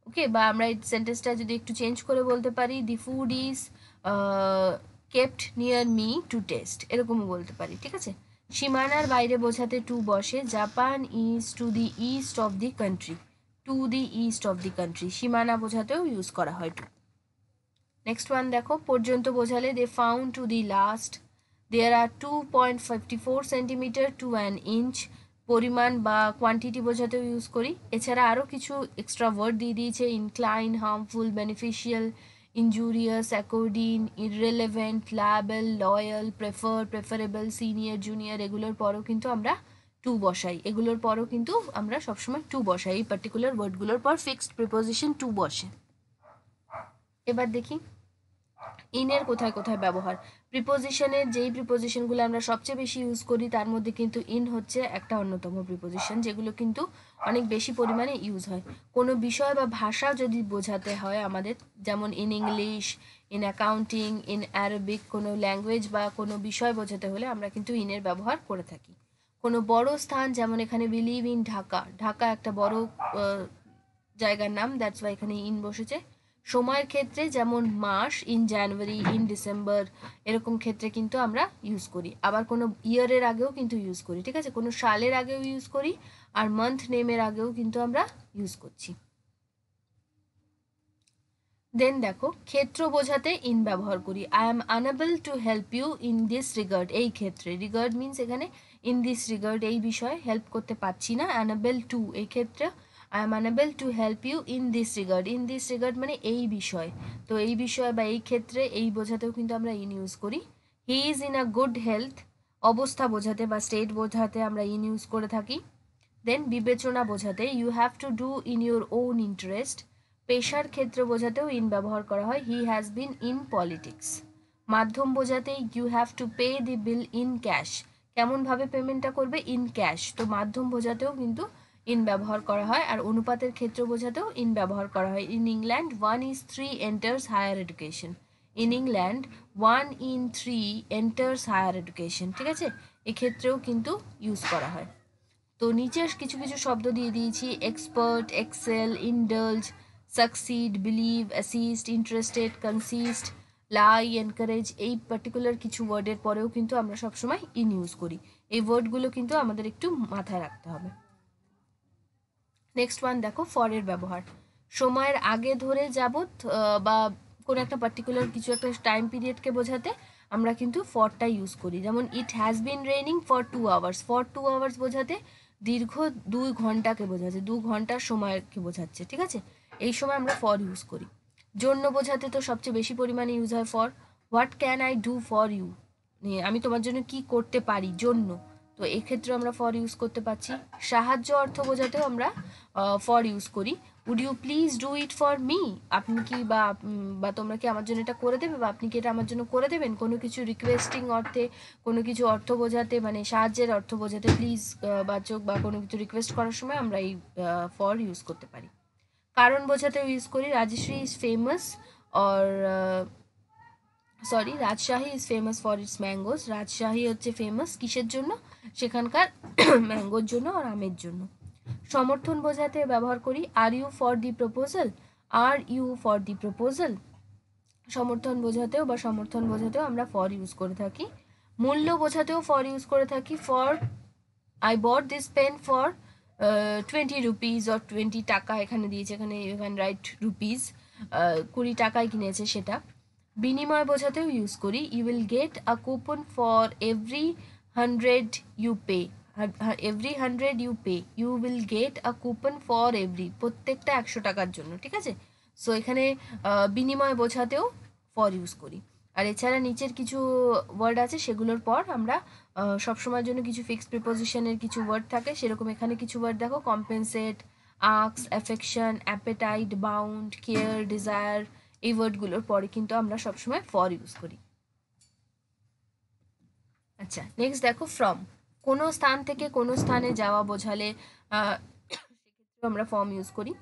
okay? বা আমরা এই সেন্টেন্সটা যদি একটু চেঞ্জ করে বলতে পারি, দি food is kept near me to test, এরকমও বলতে পারি, ঠিক আছে? সীমানার বাইরে বোঝাতে টু বসে। Japan is to the east of the country, to the east of the country, সীমানা বোঝাতেও ইউজ করা হয় টু। নেক্সট ওয়ান দেখো, পর্যন্ত বোঝালে they found to the last, there are 2.54 centimetre to an inch, পরিমাণ বা কোয়ান্টিটি বোঝাতেও ইউজ করি। এছাড়া আরও কিছু এক্সট্রা ওয়ার্ড দিয়ে দিয়েছে, incline, harmful, beneficial, injurious, according, irrelevant, liable, loyal, preferable, senior, junior, এগুলোর পরও কিন্তু আমরা টু বসাই। এগুলোর পরও কিন্তু আমরা সবসময় টু বসাই, এই পার্টিকুলার ওয়ার্ডগুলোর পর ফিক্সড প্রিপোজিশন টু বসে। এবার দেখি ইনের কোথায় কোথায় ব্যবহার। প্রিপোজিশনের যেই প্রিপোজিশনগুলো আমরা সবচেয়ে বেশি ইউজ করি তার মধ্যে কিন্তু ইন হচ্ছে একটা অন্যতম প্রিপোজিশন, যেগুলো কিন্তু অনেক বেশি পরিমাণে ইউজ হয়। কোনো বিষয় বা ভাষা যদি বোঝাতে হয় আমাদের, যেমন in English, in accounting, in Arabic, কোনো ল্যাঙ্গুয়েজ বা কোনো বিষয় বোঝাতে হলে আমরা কিন্তু ইনের ব্যবহার করে থাকি। কোনো বড় স্থান, যেমন এখানে we live in Dhaka, Dhaka একটা বড় জায়গার নাম, দ্যাটস ওয়াই এখানে ইন বসেছে। সময়ের ক্ষেত্রে যেমন মাস, ইন জানুয়ারি, ইন ডিসেম্বর, এরকম ক্ষেত্রে কিন্তু আমরা ইউজ করি। আবার কোনো ইয়ারের আগেও কিন্তু ইউজ করি, ঠিক আছে? কোনো সালের আগেও ইউজ করি, আর মান্থ নেমের আগেও কিন্তু আমরা ইউজ করছি। দেন দেখো, ক্ষেত্র বোঝাতে ইন ব্যবহার করি। I M unable to help you in this regard, এই ক্ষেত্রে রিগার্ড মিনস এখানে ইন দিস রিগার্ড, এই বিষয়ে হেল্প করতে পারছি না। অ্যানাবেল টু, এই ক্ষেত্রে I am unable to help you in this regard, in this regard মানে এই বিষয়, তো এই বিষয় বা এই ক্ষেত্রে এই বোঝাতেও কিন্তু আমরা ইন ইউজ করি। He is in a good health, অবস্থা বোঝাতে বা স্টেট বোঝাতে আমরা ইন ইউজ করে থাকি। দেন বিবেচনা বোঝাতে you have to do in your own interest, পেশার ক্ষেত্র বোঝাতেও ইন ব্যবহার করা হয়, he has been in politics. মাধ্যম বোঝাতে you have to pay the bill in cash, কেমনভাবে পেমেন্টটা করবে, ইন ক্যাশ, তো মাধ্যম বোঝাতেও কিন্তু ইন ব্যবহার করা হয়। আর অনুপাতের ক্ষেত্র বোঝাতেও ইন ব্যবহার করা হয়। In England 1:3 enters higher education, in England 1:3 enters higher education, ঠিক আছে? এক্ষেত্রেও কিন্তু ইউজ করা হয়। তো নিচে কিছু কিছু শব্দ দিয়ে দিয়েছি, expert, excel, indulge, succeed, believe, assist, interested, consist, lie, encourage, এই পার্টিকুলার কিছু ওয়ার্ডের পরেও কিন্তু আমরা সবসময় ইন ইউজ করি। এই ওয়ার্ডগুলো কিন্তু আমাদের একটু মাথায় রাখতে হবে। নেক্সট ওয়ান দেখো, ফরের ব্যবহার। সময়ের আগে ধরে যাবত বা কোনো একটা পার্টিকুলার কিছু একটা টাইম পিরিয়ডকে বোঝাতে আমরা কিন্তু ফরটা ইউজ করি। যেমন it has been raining for 2 hours, for 2 hours বোঝাতে দীর্ঘ 2 ঘন্টাকে বোঝাচ্ছে, 2 ঘন্টার সময়কে বোঝাচ্ছে, ঠিক আছে? এই সময় আমরা ফর ইউজ করি। জন্য বোঝাতে তো সবচেয়ে বেশি পরিমাণে ইউজ হয় for. What can I do for you, আমি তোমার জন্য কি করতে পারি, জন্য, তো এক্ষেত্রে আমরা ফর ইউজ করতে পারছি। সাহায্য অর্থ বোঝাতেও আমরা ফর ইউজ করি। Would you please do it for me, আপনি কি বা তোমরা কি আমার জন্য এটা করে দেবে, বা আপনি কি এটা আমার জন্য করে দেবেন, কোনো কিছু রিকোয়েস্টিং অর্থে, কোনো কিছু অর্থ বোঝাতে, মানে সাহায্যের অর্থ বোঝাতে প্লিজ বাচক বা কোনো কিছু রিকোয়েস্ট করার সময় আমরা এই ফর ইউজ করতে পারি। কারণ বোঝাতেও ইউজ করি। Rajshri is famous or Rajshahi is famous for its mangoes. Rajshahi হচ্ছে ফেমাস কিসের জন্য, সেখানকার ম্যাঙ্গোর জন্য আর আমের জন্য। সমর্থন বোঝাতে ব্যবহার করি are you for the proposal, are you for the proposal. সমর্থন বোঝাতেও আমরা ফর ইউজ করে থাকি। মূল্য বোঝাতেও ফর ইউজ করে থাকি। For I bought this pen for 20 rupees or 20 টাকা এখানে দিয়েছে, এখানে ইউ ক্যান রাইট রুপিস, 20 টাকায় কিনেছে সেটা। বিনিময় বোঝাতেও ইউজ করি। You will get a coupon for every 100 you pay, every 100 you pay, you will get a coupon for every, প্রত্যেকটা 100 টাকার জন্য, ঠিক আছে। সো এখানে বিনিময় বোঝাতেও ফর ইউজ করি। আর এছাড়া নিচের কিছু ওয়ার্ড আছে, সেগুলোর পর আমরা সবসময়ের জন্য কিছু ফিক্সড প্রিপোজিশনের কিছু ওয়ার্ড থাকে, সেরকম এখানে কিছু ওয়ার্ড দেখো, কম্পেনসেট, আক্স, affection, appetite, bound, care, desire, এই ওয়ার্ডগুলোর পরে কিন্তু আমরা সবসময় ফর ইউজ করি। আচ্ছা, নেক্সট দেখো ফ্রম। কোনো স্থান থেকে কোনো স্থানে যাওয়া বোঝালে সেক্ষেত্রে আমরা ফর্ম ইউজ করি।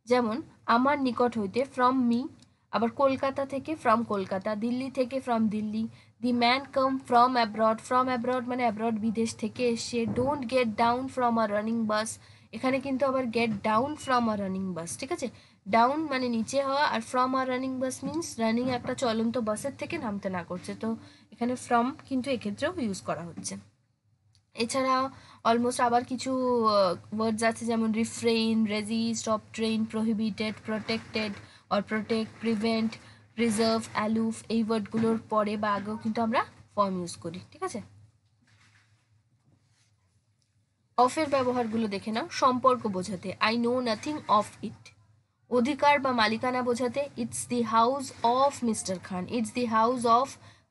যেমন আমার নিকট হইতে, ফ্রম মি। আবার কলকাতা থেকে, ফ্রম কলকাতা। দিল্লি থেকে, from Delhi. The man come from abroad, from abroad মানে অ্যাব্রড, বিদেশ থেকে এসে। Don't get down from a running bus, এখানে কিন্তু আবার get down from a running bus, ঠিক আছে। ডাউন মানে নিচে হওয়া, আর from a running bus means running একটা চলন্ত বাসের থেকে নামতে না করছে, তো এখানে ফ্রম কিন্তু এক্ষেত্রেও ইউজ করা হচ্ছে। এছাড়া অলমোস্ট আবার কিছু ওয়ার্ডস আছে, যেমন refrain, resist, abstain, prohibited, protected or protect, prevent, preserve, aloof, এই ওয়ার্ডগুলোর পরে বা আগেও কিন্তু আমরা ফর্ম ইউজ করি, ঠিক আছে। অফের ব্যবহারগুলো দেখে নাও। সম্পর্ক বোঝাতে I know nothing of it. অধিকার বা মালিকানা বোঝাতে it's the house of mister Khan, it's the house of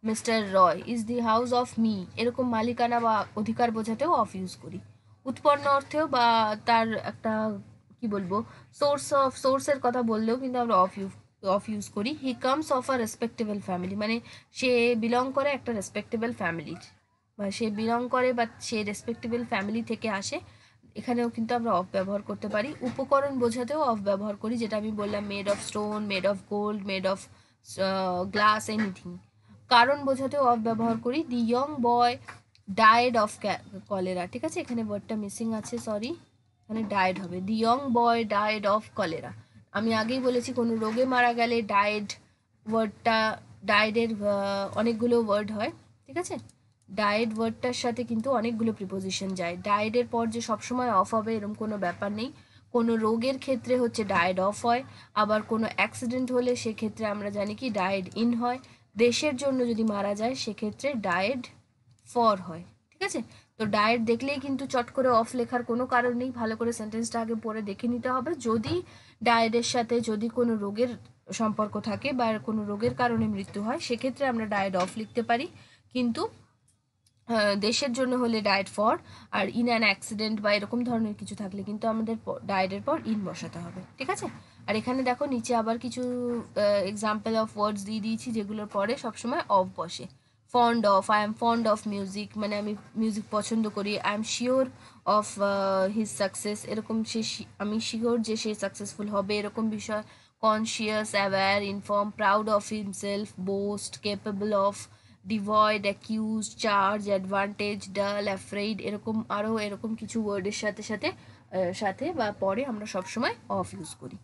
mister Roy, it's the house of me, এরকম মালিকানা বা অধিকার বোঝাতেও অফ ইউজ করি। উৎপন্ন অর্থেও বা তার একটা কি বলবো সোর্সের কথা বললেও কিন্তু আমরা অফ ইউজ করি। He comes of a respectable family, মানে সে বিলং করে একটা রেসপেক্টেবল ফ্যামিলির, বা সে বিলং করে বা সে রেসপেক্টেবল ফ্যামিলি থেকে আসে, এখানেও কিন্তু আমরা অফ ব্যবহার করতে পারি। উপকরণ বোঝাতেও অফ ব্যবহার করি, যেটা আমি বললাম, made of stone, made of gold, made of glass, anything. কারণ বোঝাতেও অফ ব্যবহার করি। দি young boy died of cholera, ঠিক আছে, এখানে ওয়ার্ডটা মিসিং আছে, সরি, এখানে ডায়েড হবে। দি young boy died of cholera, আমি আগেই বলেছি কোনো রোগে মারা গেলে ডায়েড ওয়ার্ডটা, ডায়েডের অনেকগুলো ওয়ার্ড হয়, ঠিক আছে। ডায়েড ওয়ার্ডটার সাথে কিন্তু অনেকগুলো প্রিপোজিশন যায়। ডায়েডের পর যে সবসময় অফ হবে এরকম কোনো ব্যাপার নেই। কোনো রোগের ক্ষেত্রে হচ্ছে ডায়েড অফ হয়, আবার কোনো অ্যাক্সিডেন্ট হলে সেক্ষেত্রে আমরা জানি কি ডায়েড ইন হয়। দেশের জন্য যদি মারা যায় সেক্ষেত্রে ডায়েড ফর হয়, ঠিক আছে। তো ডায়েট দেখলেই কিন্তু চট করে অফ লেখার কোনো কারণ নেই, ভালো করে সেন্টেন্সটা আগে পড়ে দেখে নিতে হবে। যদি ডায়েটের সাথে যদি কোনো রোগের সম্পর্ক থাকে বা কোনো রোগের কারণে মৃত্যু হয়, সেক্ষেত্রে আমরা ডায়েট অফ লিখতে পারি, কিন্তু দেশের জন্য হলে ডায়েট ফর, আর ইন অ্যান অ্যাক্সিডেন্ট বা এরকম ধরনের কিছু থাকলে কিন্তু আমাদের ডায়েটের পর ইন বসাতে হবে, ঠিক আছে। আর এখানে দেখো নিচে আবার কিছু এক্সাম্পল অফ ওয়ার্ডস দিয়ে দিয়েছি, যেগুলোর পরে সবসময় অফ বসে। Fond of, I am fond of music, মানে আমি মিউজিক পছন্দ করি। I am sure of his success, এরকম আমি শিওর যে সে সাকসেসফুল হবে, এরকম বিষয়। Conscious, aware, inform, proud of himself, boast, capable of, devoid, accuse, charge, advantage, dull, afraid, এরকম আরও এরকম কিছু ওয়ার্ডের সাথে সাথে সাথে বা পরে আমরা সবসময় অফ ইউজ করি।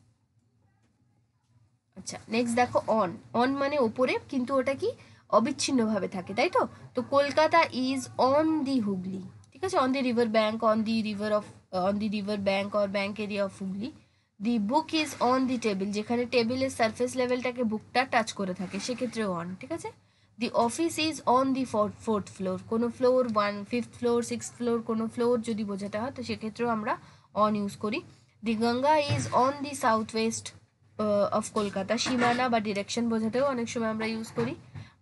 আচ্ছা, নেক্সট দেখো অন। অন মানে ওপরে, কিন্তু ওটা কি অবিচ্ছিন্নভাবে থাকে, তাই তো। তো Kolkata is on the Hooghly, ঠিক আছে, on the river bank, on the river bank or bank area of Hooghly. The book is on the table, যেখানে টেবিলের সারফেস লেভেলটাকে বুকটা টাচ করে থাকে সেক্ষেত্রে অন, ঠিক আছে। The office is on the fourth floor, কোনো floor, 5th floor, 6th floor, কোনো ফ্লোর যদি বোঝাতে হয় তো সেক্ষেত্রেও আমরা অন ইউজ করি। The Ganga is on the south west of Kolkata, সীমানা বা ডিরেকশন বোঝাতেও অনেক সময় আমরা ইউজ করি।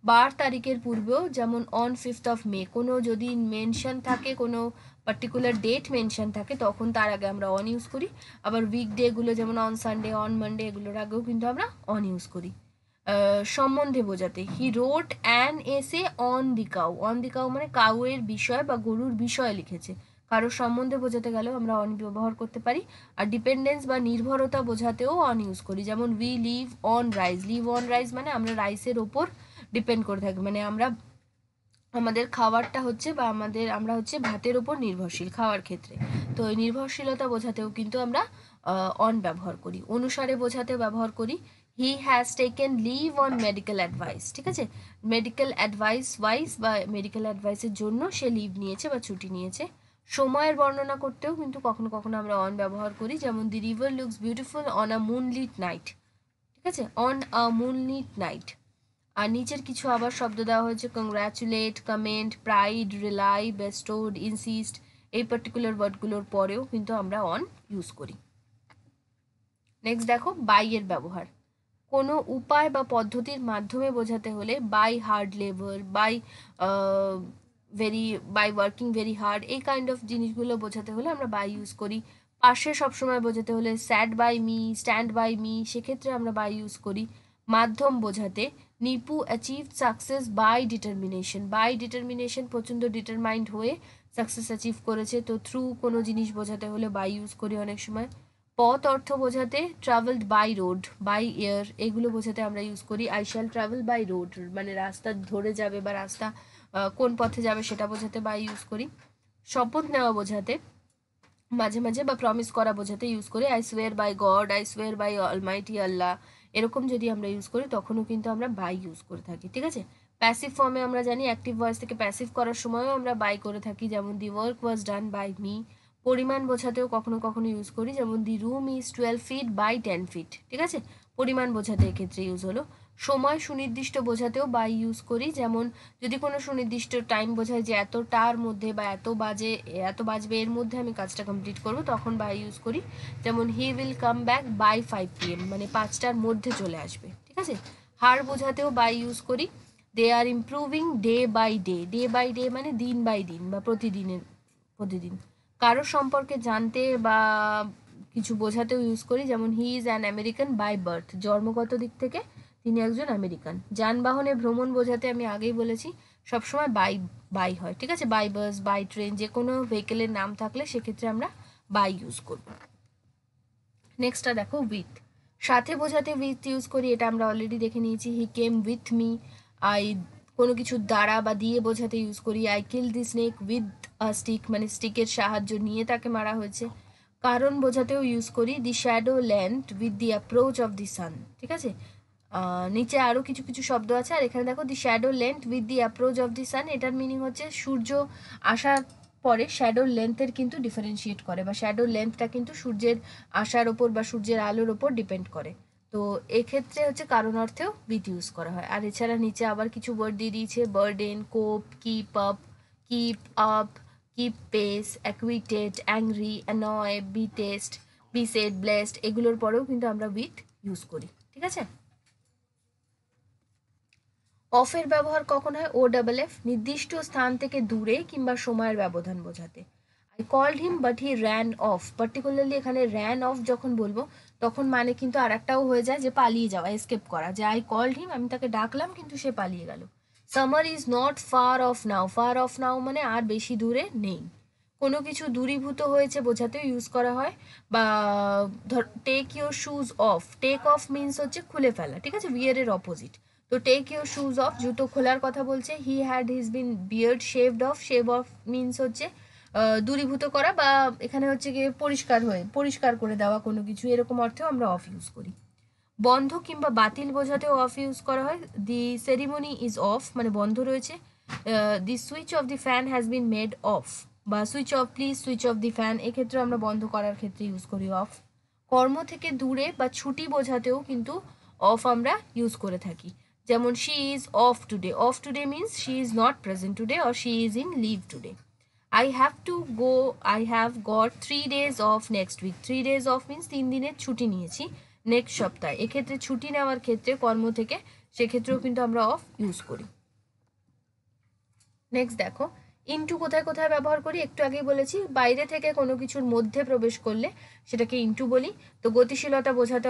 বার তারিখের পূর্বেও, যেমন অন 5th of May, কোনো যদি মেনশন থাকে, কোনো পার্টিকুলার ডেট মেনশন থাকে, তখন তার আগে আমরা অন ইউজ করি। আবার উইকডেগুলো যেমন অন সানডে, অন মানডে, এগুলোর আগেও কিন্তু আমরা অন ইউজ করি। সম্বন্ধে বোঝাতে, he wrote an essay on the cow. On the cow মানে কাউয়ের বিষয় বা গরুর বিষয় লিখেছে। কারোর সম্বন্ধে বোঝাতে গেলেও আমরা অন ব্যবহার করতে পারি। আর ডিপেন্ডেন্স বা নির্ভরতা বোঝাতেও অন ইউজ করি, যেমন we live on rice. Live on rice মানে আমরা রাইসের ওপর ডিপেন্ড করে থাকি, মানে আমরা আমাদের খাবারটা হচ্ছে বা আমরা হচ্ছে ভাতের ওপর নির্ভরশীল খাওয়ার ক্ষেত্রে। তো এই নির্ভরশীলতা বোঝাতেও কিন্তু আমরা অন ব্যবহার করি। অনুসারে বোঝাতে ব্যবহার করি, he has taken leave on medical advice. ঠিক আছে, মেডিকেল অ্যাডভাইস ওয়াইজ বা মেডিকেল অ্যাডভাইসের জন্য সে লিভ নিয়েছে বা ছুটি নিয়েছে। সময়ের বর্ণনা করতেও কিন্তু কখনো কখনো আমরা অন ব্যবহার করি, যেমন the river looks beautiful on a moonlit night. ঠিক আছে, অন আ মুনলিট নাইট। আর নিচের কিছু আবার শব্দ দেওয়া হয়েছে, congratulate, comment, pride, rely, bestowed, insist. এই পার্টিকুলার ওয়ার্ডগুলোর পরেও কিন্তু আমরা অন ইউজ করি। নেক্সট দেখো বাই এর ব্যবহার। কোনো উপায় বা পদ্ধতির মাধ্যমে বোঝাতে হলে by hard labour, by by working very hard, এই কাইন্ড অফ জিনিসগুলো বোঝাতে হলে আমরা বাই ইউজ করি। পাশে সবসময় বোঝাতে হলে stood by me, stand by me, সেক্ষেত্রে আমরা বাই ইউজ করি। মাধ্যম বোঝাতে Nipu achieve success by determination. By determination, প্রচণ্ড ডিটারমাইন্ড হয়ে সাকসেস অ্যাচিভ করেছে, তো থ্রু কোনো জিনিস বোঝাতে হলে বাই ইউজ করি অনেক সময়। পথ অর্থ বোঝাতে travelled by road, by air, এগুলো বোঝাতে আমরা ইউজ করি I shall travel by road, মানে রাস্তা ধরে যাবে বা রাস্তা কোন পথে যাবে সেটা বোঝাতে বাই ইউজ করি। শপথ নেওয়া বোঝাতে মাঝে মাঝে বা প্রমিস করা বোঝাতে ইউজ করি I swear by God, I swear by almighty Allah. এরকম যদি আমরা ইউজ করি তখনও কিন্তু আমরা বাই ইউজ করে থাকি। ঠিক আছে, প্যাসিভ ফর্মে আমরা জানি অ্যাক্টিভ ভয়েস থেকে প্যাসিভ করার সময়ও আমরা বাই করে থাকি, যেমন the work was done by me. পরিমাণ বোঝাতেও কখনো কখনো ইউজ করি, যেমন the room is 12 feet by 10 feet। ঠিক আছে, পরিমাণ বোঝাতে এক্ষেত্রে ইউজ হলো। সময় সুনির্দিষ্ট বোঝাতেও বাই ইউজ করি, যেমন যদি কোনো সুনির্দিষ্ট টাইম বোঝায় যে এতটার মধ্যে বা এত বাজবে এর মধ্যে আমি কাজটা কমপ্লিট করব, তখন বাই ইউজ করি। যেমন he will come back by 5 PM, মানে 5টার মধ্যে চলে আসবে। ঠিক আছে, হার বোঝাতেও বাই ইউজ করি, they are improving day by day. Day by day মানে দিন বাই দিন বা প্রতিদিন। কারো সম্পর্কে জানতে বা কিছু বোঝাতেও ইউজ করি, যেমন he is an American by birth, জন্মগত দিক থেকে তিনি একজন আমেরিকান। যানবাহনে ভ্রমণ বোঝাতে আমি আগেই বলেছি সবসময় বাই হয়। ঠিক আছে, বাই বাস, বাই ট্রেন, যে কোনো ভেহিকেলের নাম থাকলে সেক্ষেত্রে আমরা বাই ইউজ করব। নেক্সটটা দেখো উইথ। সাথে বোঝাতে উইথ ইউজ করি, এটা আমরা অলরেডি দেখে নিয়েছি, হি কেম উইথ মি। আই কোনো কিছু দ্বারা বা দিয়ে বোঝাতে ইউজ করি, I kill the snake with a stick, মানে স্টিকের সাহায্য নিয়ে তাকে মারা হয়েছে। কারণ বোঝাতেও ইউজ করি, the shadow land with the approach of the sun. ঠিক আছে, নিচে আরও কিছু কিছু শব্দ আছে, আর এখানে দেখো the shadow length with the approach of the sun, এটার মিনিং হচ্ছে সূর্য আসার পরে শ্যাডোর লেন্থের কিন্তু ডিফারেন্সিয়েট করে, বা শ্যাডোর লেন্থটা কিন্তু সূর্যের আসার ওপর বা সূর্যের আলোর ওপর ডিপেন্ড করে। তো এক্ষেত্রে হচ্ছে কারণ অর্থেও উইথ ইউজ করা হয়। আর এছাড়া নিচে আবার কিছু ওয়ার্ড দিয়ে দিয়েছে, burden, cope, keep up, keep pace, acquitted, angry, annoy, be taste, be sad, blessed, এগুলোর পরেও কিন্তু আমরা উইথ ইউজ করি। ঠিক আছে, অফের ব্যবহার কখন হয়, ও ডাবল এফ, নির্দিষ্ট স্থান থেকে দূরে কিংবা সময়ের ব্যবধান বোঝাতে। I called him but he ran off, particularly এখানে র্যান অফ যখন বলবো তখন মানে কিন্তু আর একটাও হয়ে যায় যে পালিয়ে যাওয়া, এসকেপ করা, যে আই কল্ড হিম, আমি তাকে ডাকলাম কিন্তু সে পালিয়ে গেল। Summer is not far off now, far off now মানে আর বেশি দূরে নেই। কোনো কিছু দূরীভূত হয়েছে বোঝাতেও ইউজ করা হয়, বা ধর take your shoes off, take off means হচ্ছে খুলে ফেলা। ঠিক আছে, বিয়ারের অপোজিট। তো টেক ইউর শুজ অফ, জুতো খোলার কথা বলছে। He had his been beard shaved off, shave off means হচ্ছে দূরীভূত করা, বা এখানে হচ্ছে গিয়ে পরিষ্কার করে দেওয়া কোনো কিছু, এরকম অর্থেও আমরা অফ ইউজ করি। বন্ধ কিংবা বাতিল বোঝাতেও অফ ইউজ করা হয়, দি সেরিমনি ইজ অফ মানে বন্ধ রয়েছে। The switch off the fan has been made off, বা switch off please switch off the fan, এক্ষেত্রে আমরা বন্ধ করার ক্ষেত্রে ইউজ করি অফ। কর্ম থেকে দূরে বা ছুটি বোঝাতেও কিন্তু অফ আমরা ইউজ করে থাকি, যেমন she is off today, off today means she is not present today or she is in leave today. I have to go, I have got 3 days off next week, 3 days off means 3 দিনের ছুটি নিয়েছি next সপ্তাহে। এক্ষেত্রে ছুটি নেওয়ার ক্ষেত্রে কর্ম থেকে সেক্ষেত্রেও কিন্তু আমরা অফ ইউজ করি। নেক্সট দেখো, ইনটু কোথায় কোথায় ব্যবহার করি একটু আগেই বলেছি, বাইরে থেকে কোনো কিছুর মধ্যে প্রবেশ করলে সেটাকে ইনটু বলি। তো গতিশীলতা বোঝাতে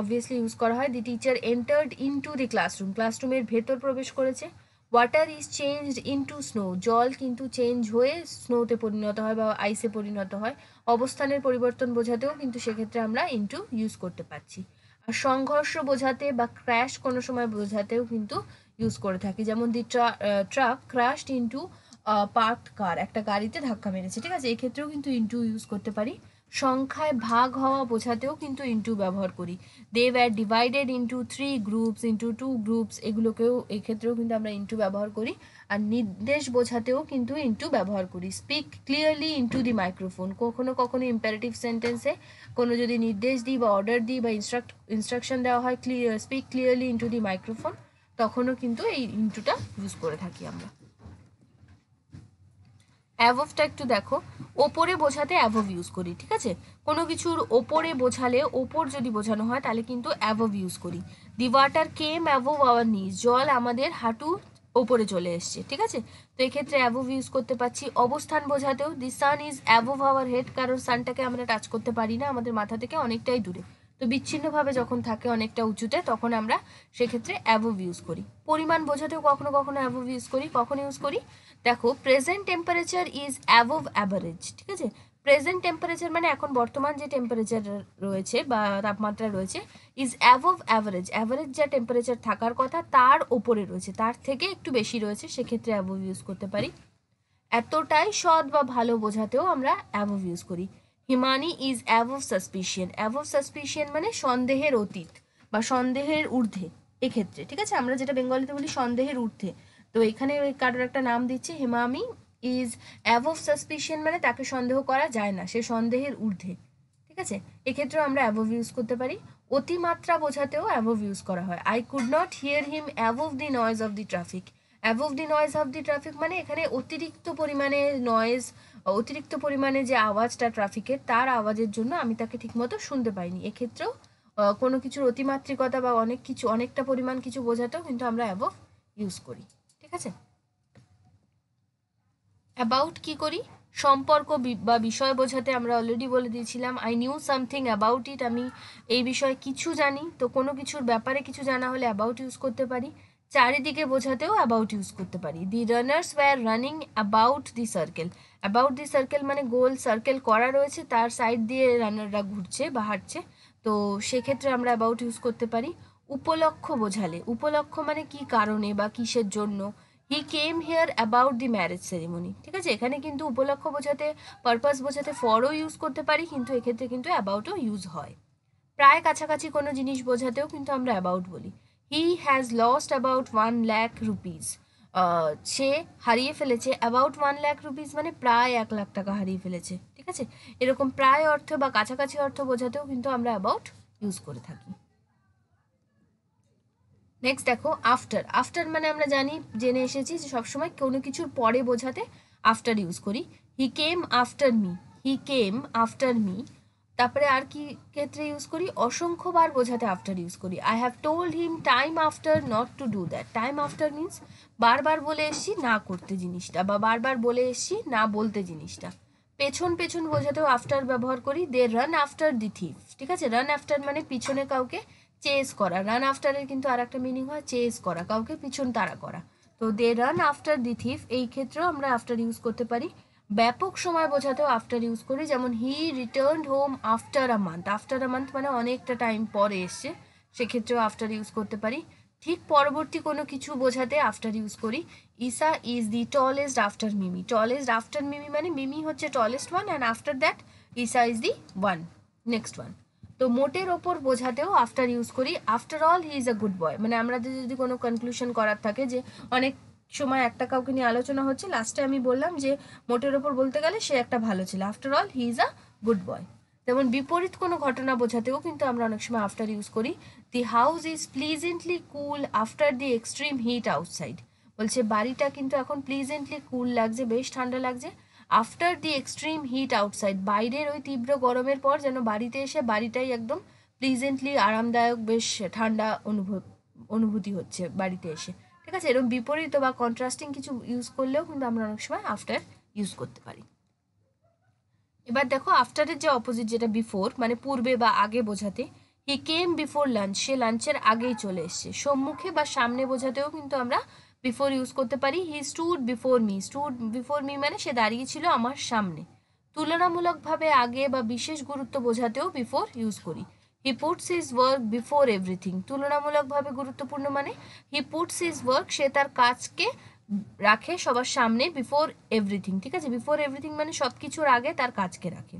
অবভিয়াসলি ইউজ করা হয়। The teacher entered into the classroom, ক্লাসরুমের ভেতর প্রবেশ করেছে। Water is changed into snow, জল কিন্তু চেঞ্জ হয়ে স্নোতে পরিণত হয় বা আইসে পরিণত হয়। অবস্থানের পরিবর্তন বোঝাতেও কিন্তু সেক্ষেত্রে আমরা ইনটু ইউজ করতে পারছি। আর সংঘর্ষ বোঝাতে বা ক্র্যাশ কোনো সময় বোঝাতেও কিন্তু ইউজ করে থাকি, যেমন দি ট্রাক ক্র্যাশড ইনটু পার্কড কার, একটা গাড়িতে ধাক্কা মেরেছে, ঠিক আছে, এক্ষেত্রেও কিন্তু ইনটু ইউজ করতে পারি। সংখ্যায় ভাগ হওয়া বোঝাতেও কিন্তু ইনটু ব্যবহার করি। They were divided into 3 groups, into 2 groups, এগুলোকেও এক্ষেত্রেও কিন্তু আমরা ইনটু ব্যবহার করি। আর নির্দেশ বোঝাতেও কিন্তু ইনটু ব্যবহার করি। স্পিক ক্লিয়ারলি ইনটু দি মাইক্রোফোন, কখনো কখনো ইম্পারেটিভ সেন্টেন্সে কোনো যদি নির্দেশ দিই বা অর্ডার দিই বা ইনস্ট্রাকশন দেওয়া হয়, স্পিক ক্লিয়ারলি ইনটু দি মাইক্রোফোন, তখনও কিন্তু এই ইনটুটা ইউজ করে থাকি আমরা। অ্যাভভটা একটু দেখো, ওপরে বোঝাতে অ্যাভভ ইউজ করি, ঠিক আছে, কোনো কিছুর ওপরে বোঝালে, ওপর যদি বোঝানো হয় তাহলে কিন্তু অ্যাভভ ইউজ করি। দি ওয়াটার কেম অ্যাভভ আওয়ার নিজ, জল আমাদের হাঁটু ওপরে চলে এসছে, ঠিক আছে, তো এক্ষেত্রে অ্যাভভ ইউজ করতে পারছি। অবস্থান বোঝাতেও দি সান ইজ অ্যাভভ আওয়ার হেড, কারণ সানটাকে আমরা টাচ করতে পারি না, আমাদের মাথা থেকে অনেকটাই দূরে, তো বিচ্ছিন্নভাবে যখন থাকে অনেকটা উঁচুতে তখন আমরা সেক্ষেত্রে অ্যাভভ ইউজ করি। পরিমাণ বোঝাতেও কখনো কখনো অ্যাভভ ইউজ করি। কখন ইউজ করি দেখো, প্রেজেন্ট টেম্পারেচার ইজ অ্যাভভ অ্যাভারেজ, ঠিক আছে, প্রেজেন্ট টেম্পারেচার মানে এখন বর্তমান যে টেম্পারেচার রয়েছে বা তাপমাত্রা রয়েছে, ইজ অ্যাভভ অ্যাভারেজ, অ্যাভারেজ যা টেম্পারেচার থাকার কথা তার ওপরে রয়েছে, তার থেকে একটু বেশি রয়েছে, সেক্ষেত্রে অ্যাভভ ইউজ করতে পারি। এতটাই সৎ বা ভালো বোঝাতেও আমরা অ্যাভভ ইউজ করি। হিমানি ইজ অ্যাভভ সাসপিশিয়ান, অ্যাভভ সাসপিশিয়ান মানে সন্দেহের অতীত বা সন্দেহের ঊর্ধ্বে এক্ষেত্রে, ঠিক আছে, আমরা যেটা বেঙ্গলিতে বলি সন্দেহের ঊর্ধ্বে, তো এখানে কারোর একটা নাম দিচ্ছে, হিমামি ইজ অ্যাভভ সাসপিশিয়ান মানে তাকে সন্দেহ করা যায় না, সে সন্দেহের ঊর্ধ্বে, ঠিক আছে, এক্ষেত্রেও আমরা অ্যাভভ ইউজ করতে পারি। অতিমাত্রা বোঝাতেও অ্যাভভ ইউজ করা হয়। I could not here him অ্যাভভ the noise of the traffic, অ্যাভভ the noise of the traffic মানে এখানে অতিরিক্ত পরিমাণে নয়েজ, অতিরিক্ত পরিমাণে যে আওয়াজটা ট্রাফিকের, তার আওয়াজের জন্য আমি তাকে ঠিকমতো শুনতে পাইনি, এক্ষেত্রেও কোনো কিছুর অতিমাত্রিকতা বা অনেক কিছু, অনেকটা পরিমাণ কিছু বোঝাতেও কিন্তু আমরা অ্যাভভ ইউজ করি, ঠিক আছে। অ্যাবাউট কি করি, সম্পর্ক বা বিষয় বোঝাতে আমরা অলরেডি বলে দিয়েছিলাম, I knew something about it, আমি এই বিষয়ে কিছু জানি, তো কোনো কিছুর ব্যাপারে কিছু জানা হলে অ্যাবাউট ইউজ করতে পারি। চারিদিকে বোঝাতেও অ্যাবাউট ইউজ করতে পারি। The runners were running about the circle, about the circle মানে গোল সার্কেল করা রয়েছে তার সাইড দিয়ে রানাররা ঘুরছে বা হাঁটছে, তো সেক্ষেত্রে আমরা অ্যাবাউট ইউজ করতে পারি। উপলক্ষ বোঝালে, উপলক্ষ মানে কি কারণে বা কিসের জন্য, he came here about the marriage ceremony, ঠিক আছে, এখানে কিন্তু উপলক্ষ বোঝাতে, পারপাস বোঝাতে ফরও ইউজ করতে পারি, কিন্তু এক্ষেত্রে কিন্তু অ্যাবাউটও ইউজ হয়। প্রায় কাছাকাছি কোনো জিনিস বোঝাতেও কিন্তু আমরা অ্যাবাউট বলি। He has lost about 1,00,000 rupees, সে হারিয়ে ফেলেছে অ্যাবাউট 1,00,000 রুপিস মানে প্রায় 1,00,000 টাকা হারিয়ে ফেলেছে, ঠিক আছে, এরকম প্রায় অর্থ বা কাছাকাছি অর্থ বোঝাতেও কিন্তু আমরা অ্যাবাউট ইউজ করে থাকি। নেক্সট দেখো, আফটার, আফটার মানে আমরা জেনে এসেছি যে সবসময় কোনো কিছুর পরে বোঝাতে আফটার ইউজ করি। হি কেম আফটার মি, হি কেম আফটার মি, তারপরে আর কি ক্ষেত্রে ইউজ করি, অসংখ্যবার বোঝাতে আফটার ইউজ করি। I have told him time after not to do that, time after means বারবার বলে এসছি না করতে জিনিসটা, বা বারবার বলে এসছি না বলতে জিনিসটা। পেছন পেছন বোঝাতেও আফটার ব্যবহার করি। They run after the thief, ঠিক আছে, রান আফটার মানে পিছনে কাউকে চেস করা, রান আফটারের কিন্তু আর একটা মিনিং হয় চেস করা, কাউকে পিছন তাড়া করা, তো they run after the thief, এই ক্ষেত্রেও আমরা আফটার ইউজ করতে পারি। ব্যাপক সময় বোঝাতেও আফটার ইউজ করি, যেমন he returned home after a month, after a month মানে অনেকটা টাইম পরে এসছে, সেক্ষেত্রেও আফটার ইউজ করতে পারি। ঠিক পরবর্তী কোনো কিছু বোঝাতে আফটার ইউজ করি। Isa is the tallest after Mimi, tallest after Mimi মানে মিমি হচ্ছে tallest one and after that Isa is the one, next one. তো মোটের ওপর বোঝাতেও আফটার ইউজ করি। After all he is a good boy মানে আমাদের যদি কোনো কনক্লুশন করার থাকে, যে অনেক সময় একটা কাউকে নিয়ে আলোচনা হচ্ছে, লাস্টে আমি বললাম যে মোটের ওপর বলতে গেলে সে একটা ভালো ছিল, after all he is a good বয়। যেমন বিপরীত কোনো ঘটনা বোঝাতেও কিন্তু আমরা অনেক সময় আফটার ইউজ করি। The house is pleasantly cool after the extreme heat outside, বলছে বাড়িটা কিন্তু এখন প্লিজেন্টলি কুল লাগছে, বেশ ঠান্ডা লাগছে, after the extreme heat outside বাইরের ওই তীব্র গরমের পর যেন বাড়িতে এসে বাড়িটাই একদম প্লিজেন্টলি আরামদায়ক, বেশ ঠান্ডা অনুভূতি হচ্ছে বাড়িতে এসে, ঠিক আছে। এরকম বিপরীত বা কন্ট্রাস্টিং কিছু ইউজ করলেও কিন্তু আমরা অনেক সময় আফটার ইউজ করতে পারি। এবার দেখো আফটারের যে অপোজিট, যেটা বিফোর মানে পূর্বে বা আগে বোঝাতে, হি কেম বিফোর লাঞ্চ, সে লাঞ্চের আগেই চলে এসছে। সম্মুখে বা সামনে বোঝাতেও কিন্তু আমরা বিফোর ইউজ করতে পারি। হি stood before me, stood before me মানে সে দাঁড়িয়ে ছিল আমার সামনে। তুলনামূলকভাবে আগে বা বিশেষ গুরুত্ব বোঝাতেও বিফোর ইউজ করি। He puts his work before everything, তুলনামূলকভাবে গুরুত্বপূর্ণ মানে হি পুটস হিজ ওয়ার্ক, সে তার কাজকে রাখে সবার সামনে বিফোর এভরিথিং, ঠিক আছে। বিফোর এভরিথিং মানে সব কিছুর আগে তার কাজকে রাখে।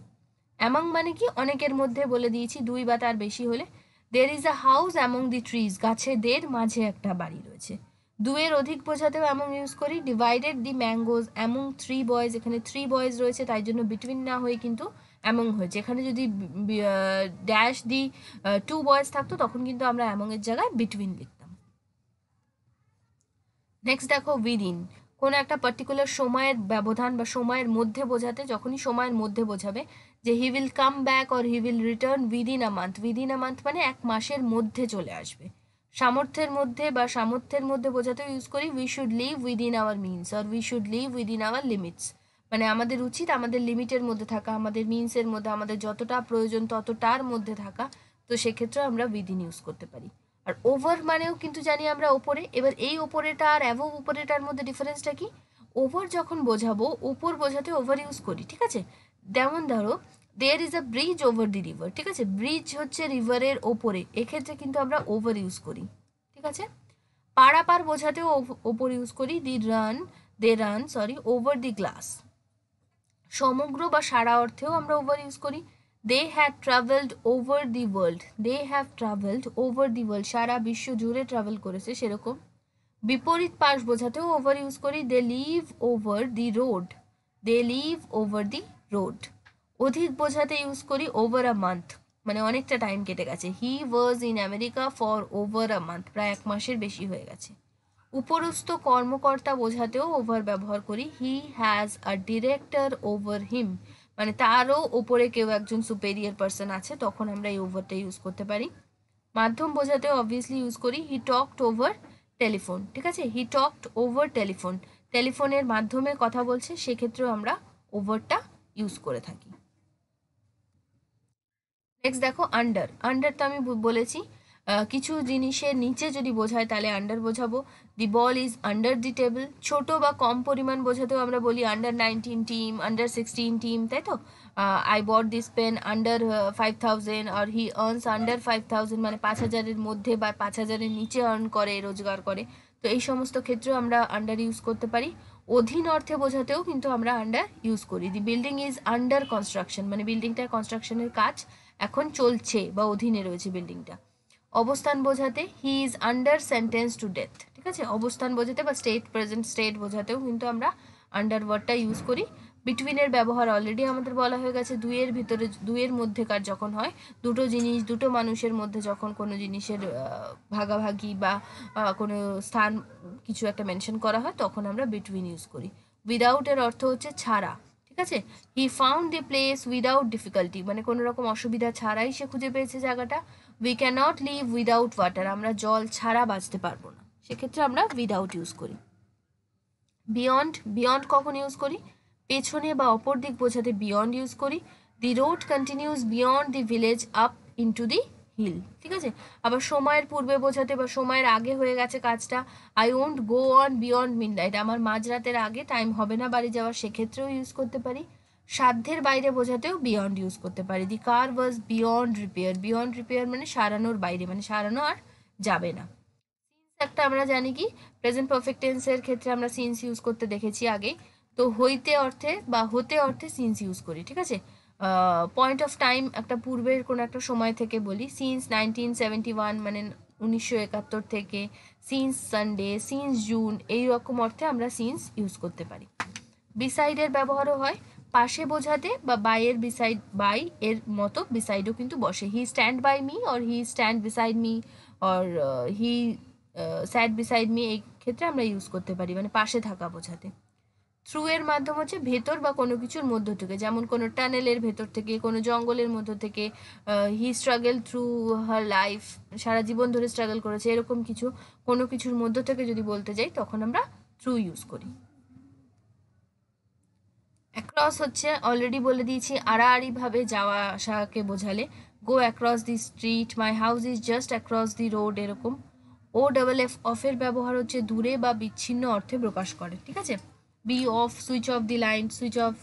অ্যামং মানে কি অনেকের মধ্যে, বলে দিয়েছি দুই বা তার বেশি হলে। There is a house among the trees, গাছেদের মাঝে একটা বাড়ি রয়েছে। দুয়ের অধিক বোঝাতেও অ্যামং ইউজ করি। ডিভাইডেড দি ম্যাঙ্গোজ অ্যামং থ্রি বয়েজ, এখানে থ্রি বয়েজ রয়েছে তাই জন্য বিটুইন না হয়ে কিন্তু অ্যামং হয়েছে। এখানে যদি ড্যাশ দি টু বয়েজ থাকতো তখন কিন্তু আমরা অ্যামং এর জায়গায় বিটুইন লিখতাম। নেক্সট দেখো উইদিন, কোনো একটা পার্টিকুলার সময়ের ব্যবধান বা সময়ের মধ্যে বোঝাতে, যখনই সময়ের মধ্যে বোঝাবে, যে he will come back or he will return within a month, within a month মানে এক মাসের মধ্যে চলে আসবে। সামর্থ্যের মধ্যে বা সামর্থ্যের মধ্যে বোঝাতেও ইউজ করি we should live within our means or we should live within our limits, মানে আমাদের উচিত আমাদের লিমিটের মধ্যে থাকা, আমাদের মিনসের মধ্যে, আমাদের যতটা প্রয়োজন ততটার মধ্যে থাকা। তো সেক্ষেত্রে আমরা উইদিন ইউজ করতে পারি। আর ওভার মানেও কিন্তু জানি আমরা ওপরে। এবার এই ওপরেটা আর অ্যাভোভ ওপরেটার মধ্যে ডিফারেন্সটা কি? ওভার যখন বোঝাবো, ওপর বোঝাতে ওভার ইউজ করি, ঠিক আছে। যেমন ধরো there is a bridge over the river, ঠিক আছে, ব্রিজ হচ্ছে রিভারের ওপরে, এক্ষেত্রে কিন্তু আমরা ওভার ইউজ করি, ঠিক আছে। পারাপার বোঝাতেও ওপর ইউজ করি, they run over the glass. সমগ্র বা সারা অর্থেও আমরা ওভার ইউজ করি। They have travelled over the world, they have travelled over the world, সারা বিশ্ব জুড়ে ট্রাভেল করেছে সেরকম। বিপরীত পাশ বোঝাতেও ওভার ইউজ করি, they live over the road, they live over the road. অধিক বোঝাতে ইউজ করি ওভার আ মান্থ, মানে অনেকটা টাইম কেটে গেছে। He was in America for over a month, প্রায় এক মাসের বেশি হয়ে গেছে। উপরস্থ কর্মকর্তা বোঝাতেও ওভার ব্যবহার করি, he has a director over him, মানে তারও ওপরে কেউ একজন সুপেরিয়ার পার্সন আছে, তখন আমরা এই ওভারটা ইউজ করতে পারি। মাধ্যম বোঝাতেও অবভিয়াসলি ইউজ করি, হি টকড ওভার টেলিফোন, ঠিক আছে, হি টকড ওভার টেলিফোন, টেলিফোনের মাধ্যমে কথা বলছে, সেক্ষেত্রেও আমরা ওভারটা ইউজ করে থাকি। নেক্সট দেখো আন্ডার, আন্ডার তো আমি বলেছি কিছু জিনিসের নিচে যদি বোঝায় তাহলে আন্ডার বোঝাবো। দি ball is under the table, ছোট বা কম পরিমাণ বোঝাতেও আমরা বলি আন্ডার 19 টিম, আন্ডার 16 টিম, তাই তো। I bought this pen under 5000 আর হি আর্নস আন্ডার 5000, মানে 5000-এর মধ্যে বা 5000-এর নিচে আর্ন করে, রোজগার করে। তো এই সমস্ত ক্ষেত্রেও আমরা আন্ডার ইউজ করতে পারি। অধীন অর্থে বোঝাতেও কিন্তু আমরা আন্ডার ইউজ করি। দি বিল্ডিং ইজ আন্ডার কনস্ট্রাকশন, মানে বিল্ডিংটার কনস্ট্রাকশনের কাজ এখন চলছে বা অধীনে রয়েছে বিল্ডিংটা। অবস্থান বোঝাতে he is under sentence to death, ঠিক আছে। অবস্থান বোঝাতে বা স্টেট, প্রেজেন্ট স্টেট বোঝাতেও কিন্তু আমরা আন্ডার ওয়ার্ডটা ইউজ করি। বিটুইনের ব্যবহার অলরেডি আমাদের বলা হয়ে গেছে, দুইয়ের ভিতরে, দুইয়ের মধ্যেকার যখন হয়, দুটো জিনিস, দুটো মানুষের মধ্যে যখন কোনো জিনিসের ভাগাভাগি বা কোনো স্থান কিছু একটা মেনশন করা হয় তখন আমরা বিটুইন ইউজ করি। উইদাউট এর অর্থ হচ্ছে ছাড়া, ঠিক আছে। He found the place without difficulty, মানে কোনো রকম অসুবিধা ছাড়াই সে খুঁজে পেয়েছে জায়গাটা। We cannot live without water, আমরা জল ছাড়া বাঁচতে পারবো না, সেক্ষেত্রে আমরা উইদাউট ইউজ করি। বিয়ন্ড, বিয়ন্ড কখন ইউজ করি? পেছনে বা অপর দিক বোঝাতে বিয়ন্ড ইউজ করি। The road continues beyond the village up into the hill, ঠিক আছে। আবার সময়ের পূর্বে বোঝাতে বা সময়ের আগে হয়ে গেছে কাজটা, I won't go on beyond midnight, আমার মাঝরাতের আগে টাইম হবে না বাড়ি যাওয়ার, সেক্ষেত্রেও ইউজ করতে পারি। সাধ্যের বাইরে বোঝাতেও বিয়ন্ড ইউজ করতে পারি। দি কার ওয়াজ বিয়ন্ড রিপেয়ার, বিয়ন্ড রিপেয়ার মানে সারানোর বাইরে, মানে সারানো আর যাবে না। একটা আমরা জানি কি প্রেজেন্ট পারফেক্ট টেন্সের ক্ষেত্রে আমরা সিন্স ইউজ করতে দেখেছি আগে। তো হইতে অর্থে বা হতে অর্থে সিন্স ইউজ করি, ঠিক আছে। পয়েন্ট অফ টাইম একটা পূর্বের কোনো একটা সময় থেকে বলি, সিন্স 1971 মানে 1971 থেকে, সিন্স সানডে, সিন্স জুন, এই রকম অর্থে আমরা সিন্স ইউজ করতে পারি। বিসাইডের ব্যবহারও হয় পাশে বোঝাতে বা বাইয়ের বিসাইড, বাই এর মতো বিসাইডও কিন্তু বসে। He stand by me or he stand beside me or he sad beside me, এই ক্ষেত্রে আমরা ইউজ করতে পারি, মানে পাশে থাকা বোঝাতে। থ্রু এর মাধ্যম হচ্ছে ভেতর বা কোনো কিছুর মধ্য থেকে, যেমন কোনো টানেলের ভেতর থেকে, কোনো জঙ্গলের মধ্য থেকে। হি স্ট্রাগল থ্রু হার লাইফ, সারা জীবন ধরে স্ট্রাগল করেছে, এরকম কিছু কোনো কিছুর মধ্য থেকে যদি বলতে যাই তখন আমরা থ্রু ইউজ করি। অ্যাক্রস হচ্ছে অলরেডি বলে দিয়েছি আড়াআড়িভাবে যাওয়া আসাকে বোঝালে। Go across the street, my house is just across the road, এরকম। ও ডাবল এফ, অফের ব্যবহার হচ্ছে দূরে বা বিচ্ছিন্ন অর্থে প্রকাশ করে, ঠিক আছে। Be off, switch off the line, switch off,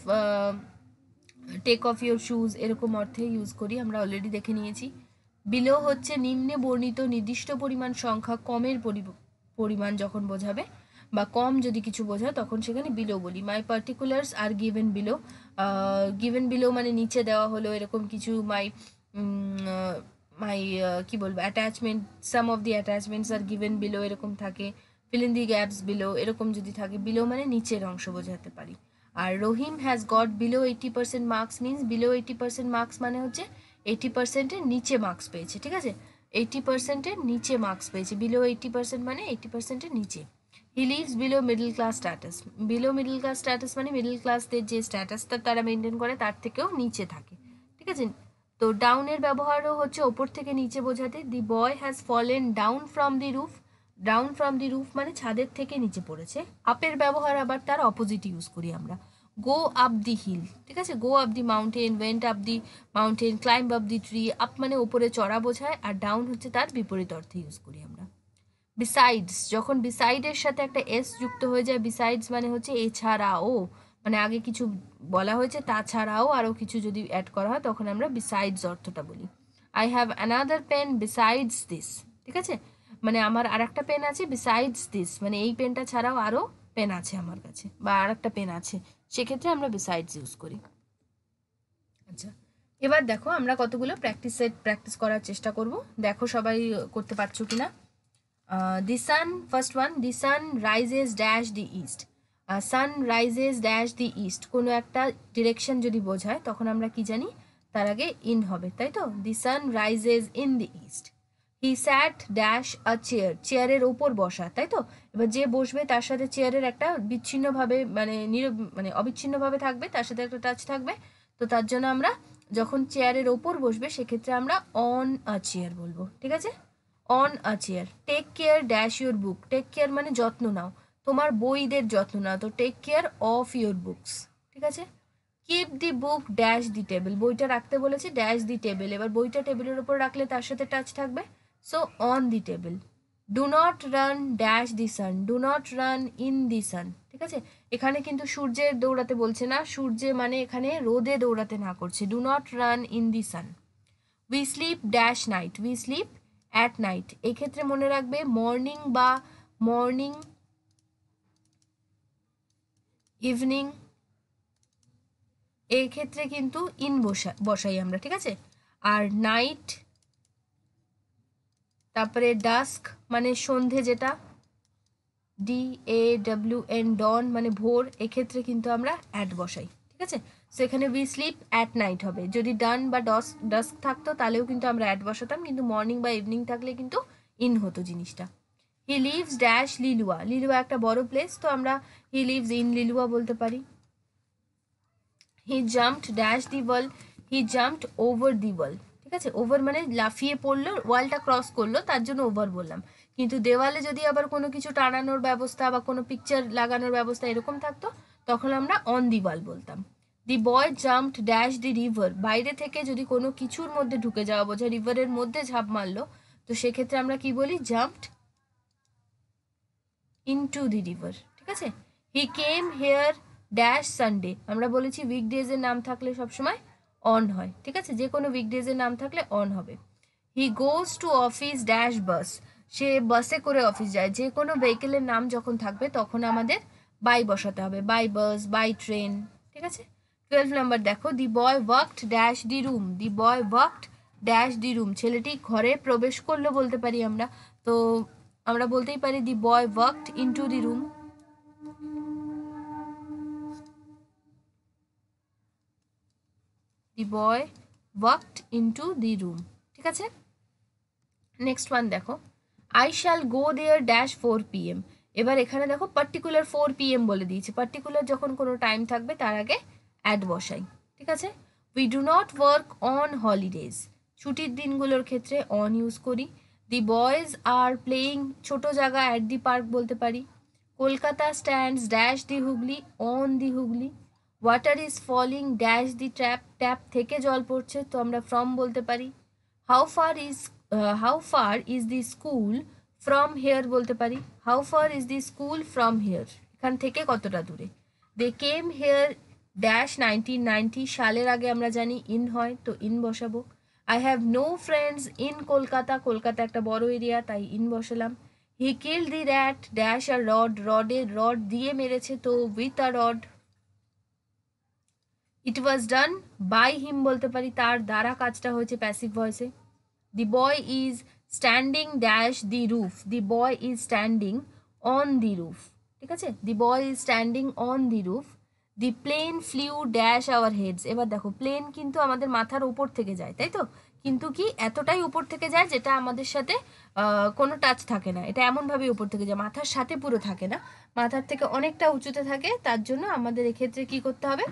take off your shoes, এরকম অর্থে ইউজ করি, আমরা অলরেডি দেখে নিয়েছি। বিলো হচ্ছে নিম্নে বর্ণিত নির্দিষ্ট পরিমাণ সংখ্যা কমের পরিমাণ যখন বোঝাবে বা কম যদি কিছু বোঝায় তখন সেখানে বিলো বলি। My particulars are given below, given below মানে নিচে দেওয়া হলো, এরকম কিছু। মাই মাই কি বলবো, attachment, some of the attachments are given below, এরকম থাকে। Fill in the gaps below, এরকম যদি থাকে। বিলো মানে নিচের অংশ বোঝাতে পারি। আর Rahim has got below 80% marks means below 80% marks মানে হচ্ছে 80%-এর নিচে মার্কস পেয়েছে, ঠিক আছে। 80%-এর নিচে মার্কস পেয়েছে, বিলো 80% মানে 80%-এর নিচে। He lives below middle class status, below middle class status মানে মিডল ক্লাসদের যে স্ট্যাটাসটা তারা মেনটেন করে তার থেকেও নিচে থাকে, ঠিক আছে। তো ডাউনের ব্যবহারও হচ্ছে ওপর থেকে নিচে বোঝাতে। The boy has fallen down from the roof, down from the roof মানে ছাদের থেকে নিচে পড়েছে। আপের ব্যবহার আবার তার অপোজিট ইউজ করি আমরা। গো আপ দি হিল, ঠিক আছে, go up the mountain, went up the mountain, climb up the tree. Up মানে ওপরে চড়া বোঝায়, আর ডাউন হচ্ছে তার বিপরীত অর্থে ইউজ করি আমরা। বিসাইডস, যখন বিসাইডের সাথে একটা এস যুক্ত হয়ে যায়, বিসাইডস মানে হচ্ছে এছাড়াও, মানে আগে কিছু বলা হয়েছে তাছাড়াও আরও কিছু যদি অ্যাড করা হয় তখন আমরা বিসাইডস অর্থটা বলি। I have another pen besides this, ঠিক আছে, মানে আমার আর একটা পেন আছে বিসাইডস দিস, মানে এই পেনটা ছাড়াও আরও পেন আছে আমার কাছে বা আর একটা পেন আছে, সেক্ষেত্রে আমরা বিসাইডস ইউজ করি। আচ্ছা, এবার দেখো আমরা কতগুলো প্র্যাকটিস করার চেষ্টা করব, দেখো সবাই করতে পারছো কিনা। The sun, first one, the sun rises dash the east. Sun rises dash the east, কোনো একটা ডিরেকশন যদি বোঝায় তখন আমরা কি জানি, তার আগে ইন হবে, তাই তো। The sun rises in the east. He sat dash a chair, চেয়ারের ওপর বসা, তাই তো। এবার যে বসবে তার সাথে চেয়ারের একটা বিচ্ছিন্নভাবে মানে অবিচ্ছিন্নভাবে থাকবে, তার সাথে একটা টাচ থাকবে। তো তার জন্য আমরা যখন চেয়ারের ওপর বসবে সেক্ষেত্রে আমরা অন আ চেয়ার বলবো, ঠিক আছে। On a chair. Take care dash your book, take care মানে যত্ন নাও, তোমার বইদের যত্ন নাও, তো take care of your books, ঠিক আছে। Keep the book dash the table, বইটা রাখতে বলেছে ড্যাশ দি টেবিল, এবার বইটা টেবিলের উপর রাখলে তার সাথে টাচ থাকবে, so on the table. Do not run dash the sun, do not run in the sun, ঠিক আছে। এখানে কিন্তু সূর্যের দৌড়াতে বলছে না, সূর্যে মানে এখানে রোদে দৌড়াতে না করছে, do not run in the sun. We sleep dash night, we sleep at night, এক্ষেত্রে মনে রাখবে মর্নিং বা মর্নিং, ইভিনিং, এই ক্ষেত্রে কিন্তু ইন বসাই আমরা, ঠিক আছে। আর নাইট, তারপরে ডাস্ক মানে সন্ধে যেটা, DAWN, ডন মানে ভোর, এক্ষেত্রে কিন্তু আমরা অ্যাট বসাই, ঠিক আছে। সো এখানে উই স্লিপ অ্যাট নাইট হবে, যদি ডান বা ডাস্ক থাকতো তাহলেও কিন্তু আমরা অ্যাট বসাতাম, কিন্তু মর্নিং বা ইভিনিং থাকলে কিন্তু ইন হতো জিনিসটা। He lives dash Liluah, Liluah একটা বড় প্লেস, তো আমরা হি লিভস ইন লিলুয়া বলতে পারি। He jumped dash the wall, he jumped over the wall, ঠিক আছে। ওভার মানে লাফিয়ে পড়লো, ওয়ালটা ক্রস করলো, তার জন্য ওভার বললাম। কিন্তু দেওয়ালে যদি আবার কোনো কিছু টানানোর ব্যবস্থা বা কোনো পিকচার লাগানোর ব্যবস্থা এরকম থাকতো তখন আমরা অন দি ওয়াল বলতাম। দি বয় জাম্পড ড্যাশ দি রিভার, বাইরে থেকে যদি কোনো কিছুর মধ্যে ঢুকে যাওয়া বোঝায়, রিভারের মধ্যে ঝাঁপ মারলো, তো সেক্ষেত্রে আমরা কি বলি, জাম্পড ইনটু দি রিভার, ঠিক আছে। হি কেম হেয়ার ড্যাশ সানডে, আমরা বলেছি উইকডেজের নাম থাকলে সবসময় অন হয়, ঠিক আছে, যে কোনো উইকডেজের নাম থাকলে অন হবে। হি গোজ টু অফিস ড্যাশ বাস, সে বাসে করে অফিস যায়, যে কোনো ভেহিকেলের নাম যখন থাকবে তখন আমাদের বাই বসাতে হবে, বাই বাস, বাই ট্রেন, ঠিক আছে। 12 নাম্বার দেখো, the boy walked dash the room, the boy walked dash the room, ছেলেটি ঘরে প্রবেশ করলো বলতে পারি আমরা, তো আমরা বলতেই পারি the boy walked into the room. The boy walked into the room, ঠিক আছে। নেক্সট ওয়ান দেখো, I shall go there dash 4 PM, এবার এখানে দেখো পার্টিকুলার 4 PM বলে দিয়েছে, পার্টিকুলার যখন কোনো টাইম থাকবে তার আগে অ্যাড বসাই, ঠিক আছে। We do not work on holidays, ছুটির দিনগুলোর ক্ষেত্রে অন ইউজ করি। দি বয়েজ আর প্লেয়িং, ছোট জায়গা অ্যাট দি পার্ক বলতে পারি। Kolkata stands dash the Hooghly on the Hooghly. Water is falling dash the tap, tap থেকে জল পড়ছে তো আমরা ফ্রম বলতে পারি। How far is the school from here বলতে পারি। How far is the school from here, এখান থেকে কতটা দূরে। দে কেম হেয়ার ড্যাশ 1990, সালের আগে আমরা জানি ইন হয় তো ইন বসাবো। I have no friends in Kolkata, Kolkata একটা বড় এরিয়া তাই ইন বসালাম। He kill the rat dash আর রড, রড দিয়ে মেরেছে তো with a rod. It was done by him বলতে পারি, তার দ্বারা কাজটা হয়েছে প্যাসিভ ভয়েসে। The boy is standing dash the roof, the boy is standing on the roof, ঠিক আছে। The boy is standing on the roof. The plane flew dash our heads, এবার দেখো প্লেন কিন্তু আমাদের মাথার উপর থেকে যায়, তাই তো, কিন্তু কি এতটাই উপর থেকে যায় যেটা আমাদের সাথে কোনো টাচ থাকে না, এটা এমনভাবে উপর থেকে যায়, মাথার সাথে পুরো থাকে না, মাথার থেকে অনেকটা উঁচুতে থাকে, তার জন্য আমাদের এক্ষেত্রে কি করতে হবে,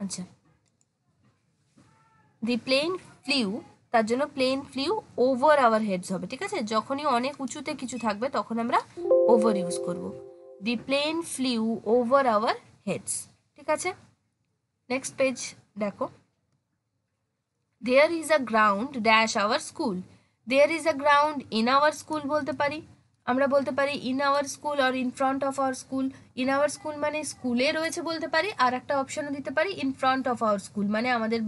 আচ্ছা দি প্লেন ফ্লিউ, তার জন্য plane flew over our heads হবে, ঠিক আছে, যখনই অনেক উঁচুতে কিছু থাকবে তখন আমরা ওভার ইউজ করব। The plane flew over our heads, ঠিক আছে। নেক্সট পেজ দেখো, there is a ground dash our school, there is a ground in our school বলতে পারি, আমরা বলতে পারি ইন আওয়ার স্কুল আর in front of our school. In our school মানে স্কুলে রয়েছে বলতে পারি, আর একটা অপশনও দিতে পারি in front of our school মানে আমাদের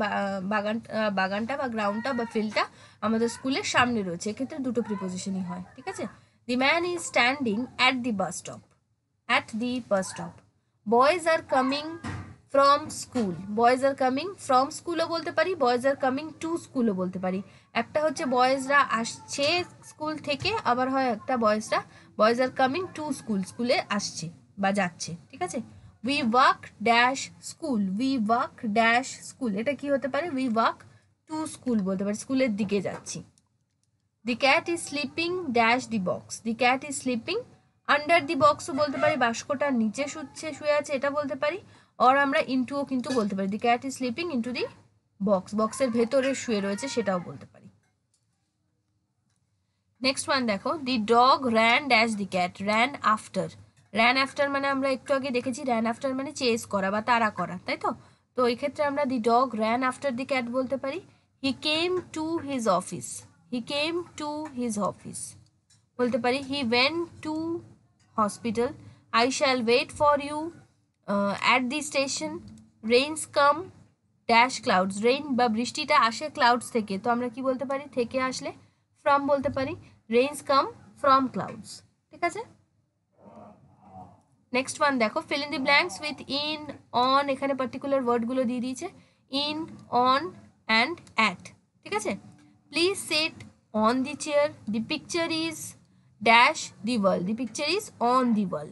বাগানটা বা গ্রাউন্ডটা বা ফিল্ডটা আমাদের স্কুলের সামনে রয়েছে, এক্ষেত্রে দুটো প্রিপোজিশনই হয়, ঠিক আছে। The man is standing at the bus stop, at the bus stop. Boys are coming from school, boys are coming from স্কুলও বলতে পারি, বয়েজ আর কামিং টু স্কুলও বলতে পারি। একটা হচ্ছে বয়েজরা আসছে স্কুল থেকে, আবার হয় একটা boys are coming to school, স্কুলে আসছে বা যাচ্ছে, ঠিক আছে। We walk dash school, we walk dash school, এটা কি হতে পারে, উই ওয়াক টু স্কুল বলতে পারি, স্কুলের দিকে যাচ্ছি। দি cat is sleeping dash the box, the cat is sleeping under the বক্সও বলতে পারি, বাস্কটার নিচে শুয়ে আছে এটা বলতে পারি, আর আমরা ইন্টুও কিন্তু বলতে পারি, the cat is sleeping into the box, বক্সের ভেতরে শুয়ে রয়েছে সেটাও বলতে পারি। নেক্সট ওয়ান দেখো, দি dog ran dash the cat, ran after, ran after মানে আমরা একটু আগে দেখেছি র্যান আফটার মানে চেস করা বা তাড়া করা, তাই তো, তো এই ক্ষেত্রে আমরা the dog ran after the cat বলতে পারি। He came to his office, he came to his office বলতে পারি। He went to hospital. I shall wait for you at the station. Rains come dash clouds, rain বা বৃষ্টিটা আসে clouds থেকে, তো আমরা কি বলতে পারি, থেকে আসলে ফ্রম বলতে পারি, রেইনস কাম ফ্রম ক্লাউডস, ঠিক আছে। নেক্সট ওয়ান দেখো, feel in the blanks with in on, এখানে পার্টিকুলার ওয়ার্ডগুলো দিয়ে দিয়েছে, ইন অন অ্যান্ড অ্যাট, ঠিক আছে। Please sit on the chair, the picture is dash the wall, the picture is on the wall.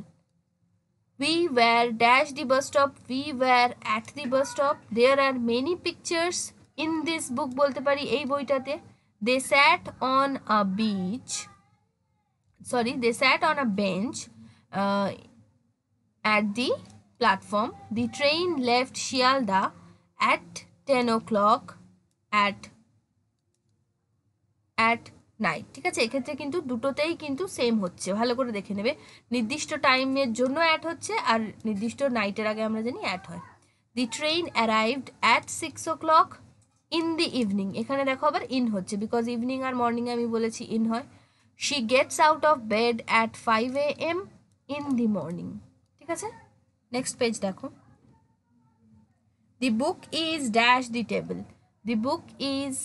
We were dash the bus stop, we were at the bus stop. There are many pictures in this book বলতে পারি এই বইটাতে। They sat on a beach, sorry, they sat on a bench at the platform. The train left Shialda at 10 o'clock at night, ঠিক আছে। এক্ষেত্রে কিন্তু দুটোতেই কিন্তু সেম হচ্ছে, ভালো করে দেখে নেবে, নির্দিষ্ট টাইমের জন্য অ্যাড হচ্ছে আর নির্দিষ্ট নাইটের আগে আমরা জানি অ্যাড হয়। The train arrived at 6 o'clock in the evening, এখানে দেখো আবার ইন হচ্ছে বিকজ ইভিনিং আর মর্নিং আমি বলেছি ইন হয়। She gets out of bed at 5 AM in the morning, ঠিক আছে। নেক্সট পেজ দেখো, the book is dash the table, the book is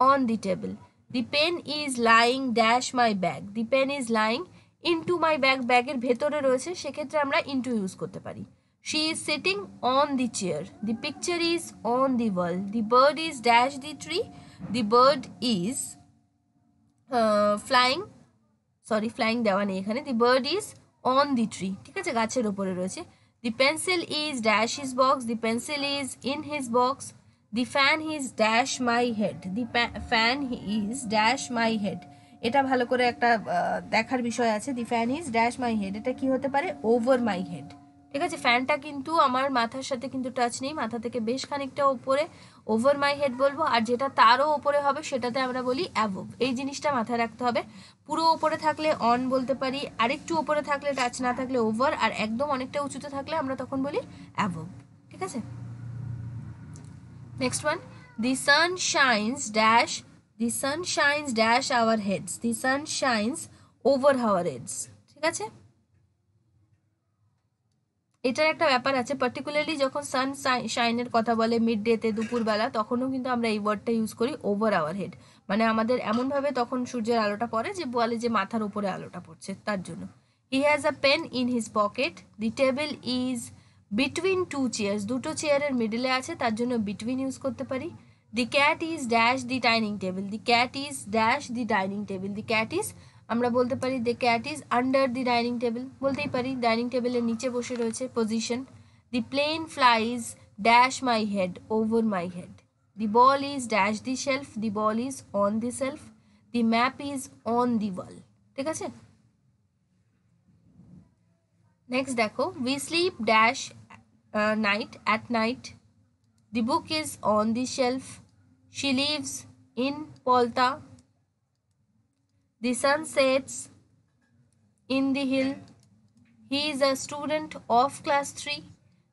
on the table. The pen is lying dash my bag, the pen is lying into my bag, ব্যাগের ভেতরে রয়েছে সেক্ষেত্রে আমরা into use করতে পারি। She is sitting on the chair, the picture is on the wall, the bird is dash the tree, the bird is flying দেওয়া নেই এখানে, the bird is on the tree, ঠিক আছে, গাছের ওপরে রয়েছে। The pencil is dash his box. The pencil is in his box. The fan is dash my head. The fan is dash my head. এটা ভালো করে একটা দেখার বিষয় আছে। The fan is dash my head, এটা কি হতে পারে? Over my head. ঠিক আছে, ফ্যানটা কিন্তু আমার মাথার সাথে কিন্তু টাচ নেই, মাথা থেকে বেশ খানিকটা ওপরে, ওভার মাই হেড বলবো। আর যেটা তারও ওপরে হবে সেটাতে আমরা বলি অ্যাবোভ। এই জিনিসটা মাথায় রাখতে হবে। পুরো ওপরে থাকলে অন বলতে পারি, আরেকটু ওপরে থাকলে টাচ না থাকলে ওভার, আর একদম অনেকটা উঁচুতে থাকলে আমরা তখন বলি অ্যাবোভ। ঠিক আছে, next one, the sun shines dash, the sun shines dash our heads, the sun shines over our heads. ঠিক আছে, এটার একটা ব্যাপার আছে, পার্টিকুলারলি যখন সান শাইনের কথা বলে মিড ডেতে, দুপুরবেলা, তখনও কিন্তু আমরা এই ওয়ার্ডটা ইউজ করি, ওভার আওয়ার হেড। মানে আমাদের এমনভাবে তখন সূর্যের আলোটা পড়ে যে বলে যে মাথার উপরে আলোটা পড়ছে, তার জন্য। He has a pen in his pocket. The table is between two chairs, দুটো চেয়ারের মিডলে আছে, তার জন্য বিটুইন ইউজ করতে পারি। The cat is dash the dining table. The cat is dash the dining table. The cat is, আমরা বলতে পারি the cat is under the dining table, বলতেই পারি ডাইনিং টেবিলের নিচে বসে রয়েছে, position. The plane flies dash my head, over my head. The ball is dash the shelf. The ball is on the shelf. The map is on the wall. ঠিক আছে, next দেখো, we sleep dash night, at night. The book is on the shelf. She lives in Palta. The sun sets in the hill. He is a student of class 3.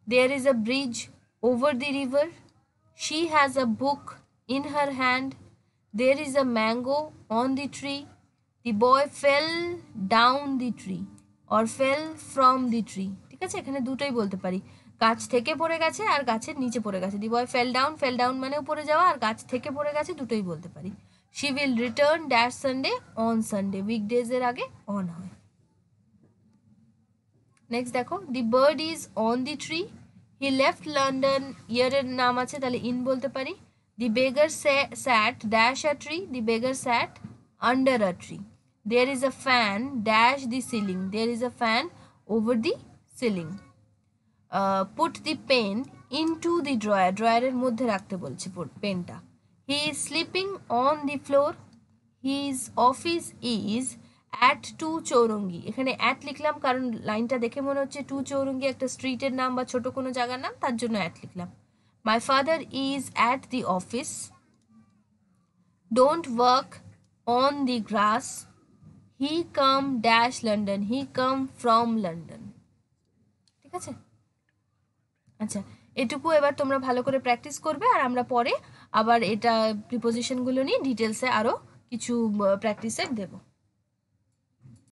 There is a bridge over the river. She has a book in her hand. There is a mango on the tree. The boy fell down the tree or fell from the tree. ঠিক আছে, এখানে দুটোই বলতে পারি, গাছ থেকে পড়ে গেছে আর গাছের নিচে পড়ে গেছে। দি বয় ফেল ডাউন, ফেল ডাউন মানে উপরে যাওয়া, আর গাছ থেকে পড়ে গেছে, দুটোই বলতে পারি। She will return dash Sunday, on Sunday, weekdays এর আগে অন হয়। নেক্সট দেখো, the bird is on the tree. He left London, ইয়ারের নাম আছে তাহলে ইন বলতে পারি। The beggar sat dash a tree. The beggar sat under a tree. There is a fan dash the ceiling. There is a fan over the ceiling. Put the pen into the drawer, ড্রয়ারের মধ্যে রাখতে বলছে পেনটা। He is sleeping on the floor. His office is at to Chowringhee. এখানে at লিখলাম কারণ লাইনটা দেখে মনে হচ্ছে টু চৌরঙ্গি একটা স্ট্রিটের নাম বা ছোট কোনো জায়গার নাম, তার জন্য অ্যাট লিখলাম। My father is at the office. Don't work on the grass. He come dash London. He come from London. ঠিক আছে, আচ্ছা এটুকু এবার তোমরা ভালো করে প্র্যাকটিস করবে, আর আমরা পরে আবার এটা প্রিপোজিশনগুলো নিয়ে ডিটেলসে আরও কিছু প্র্যাকটিসে দেবো।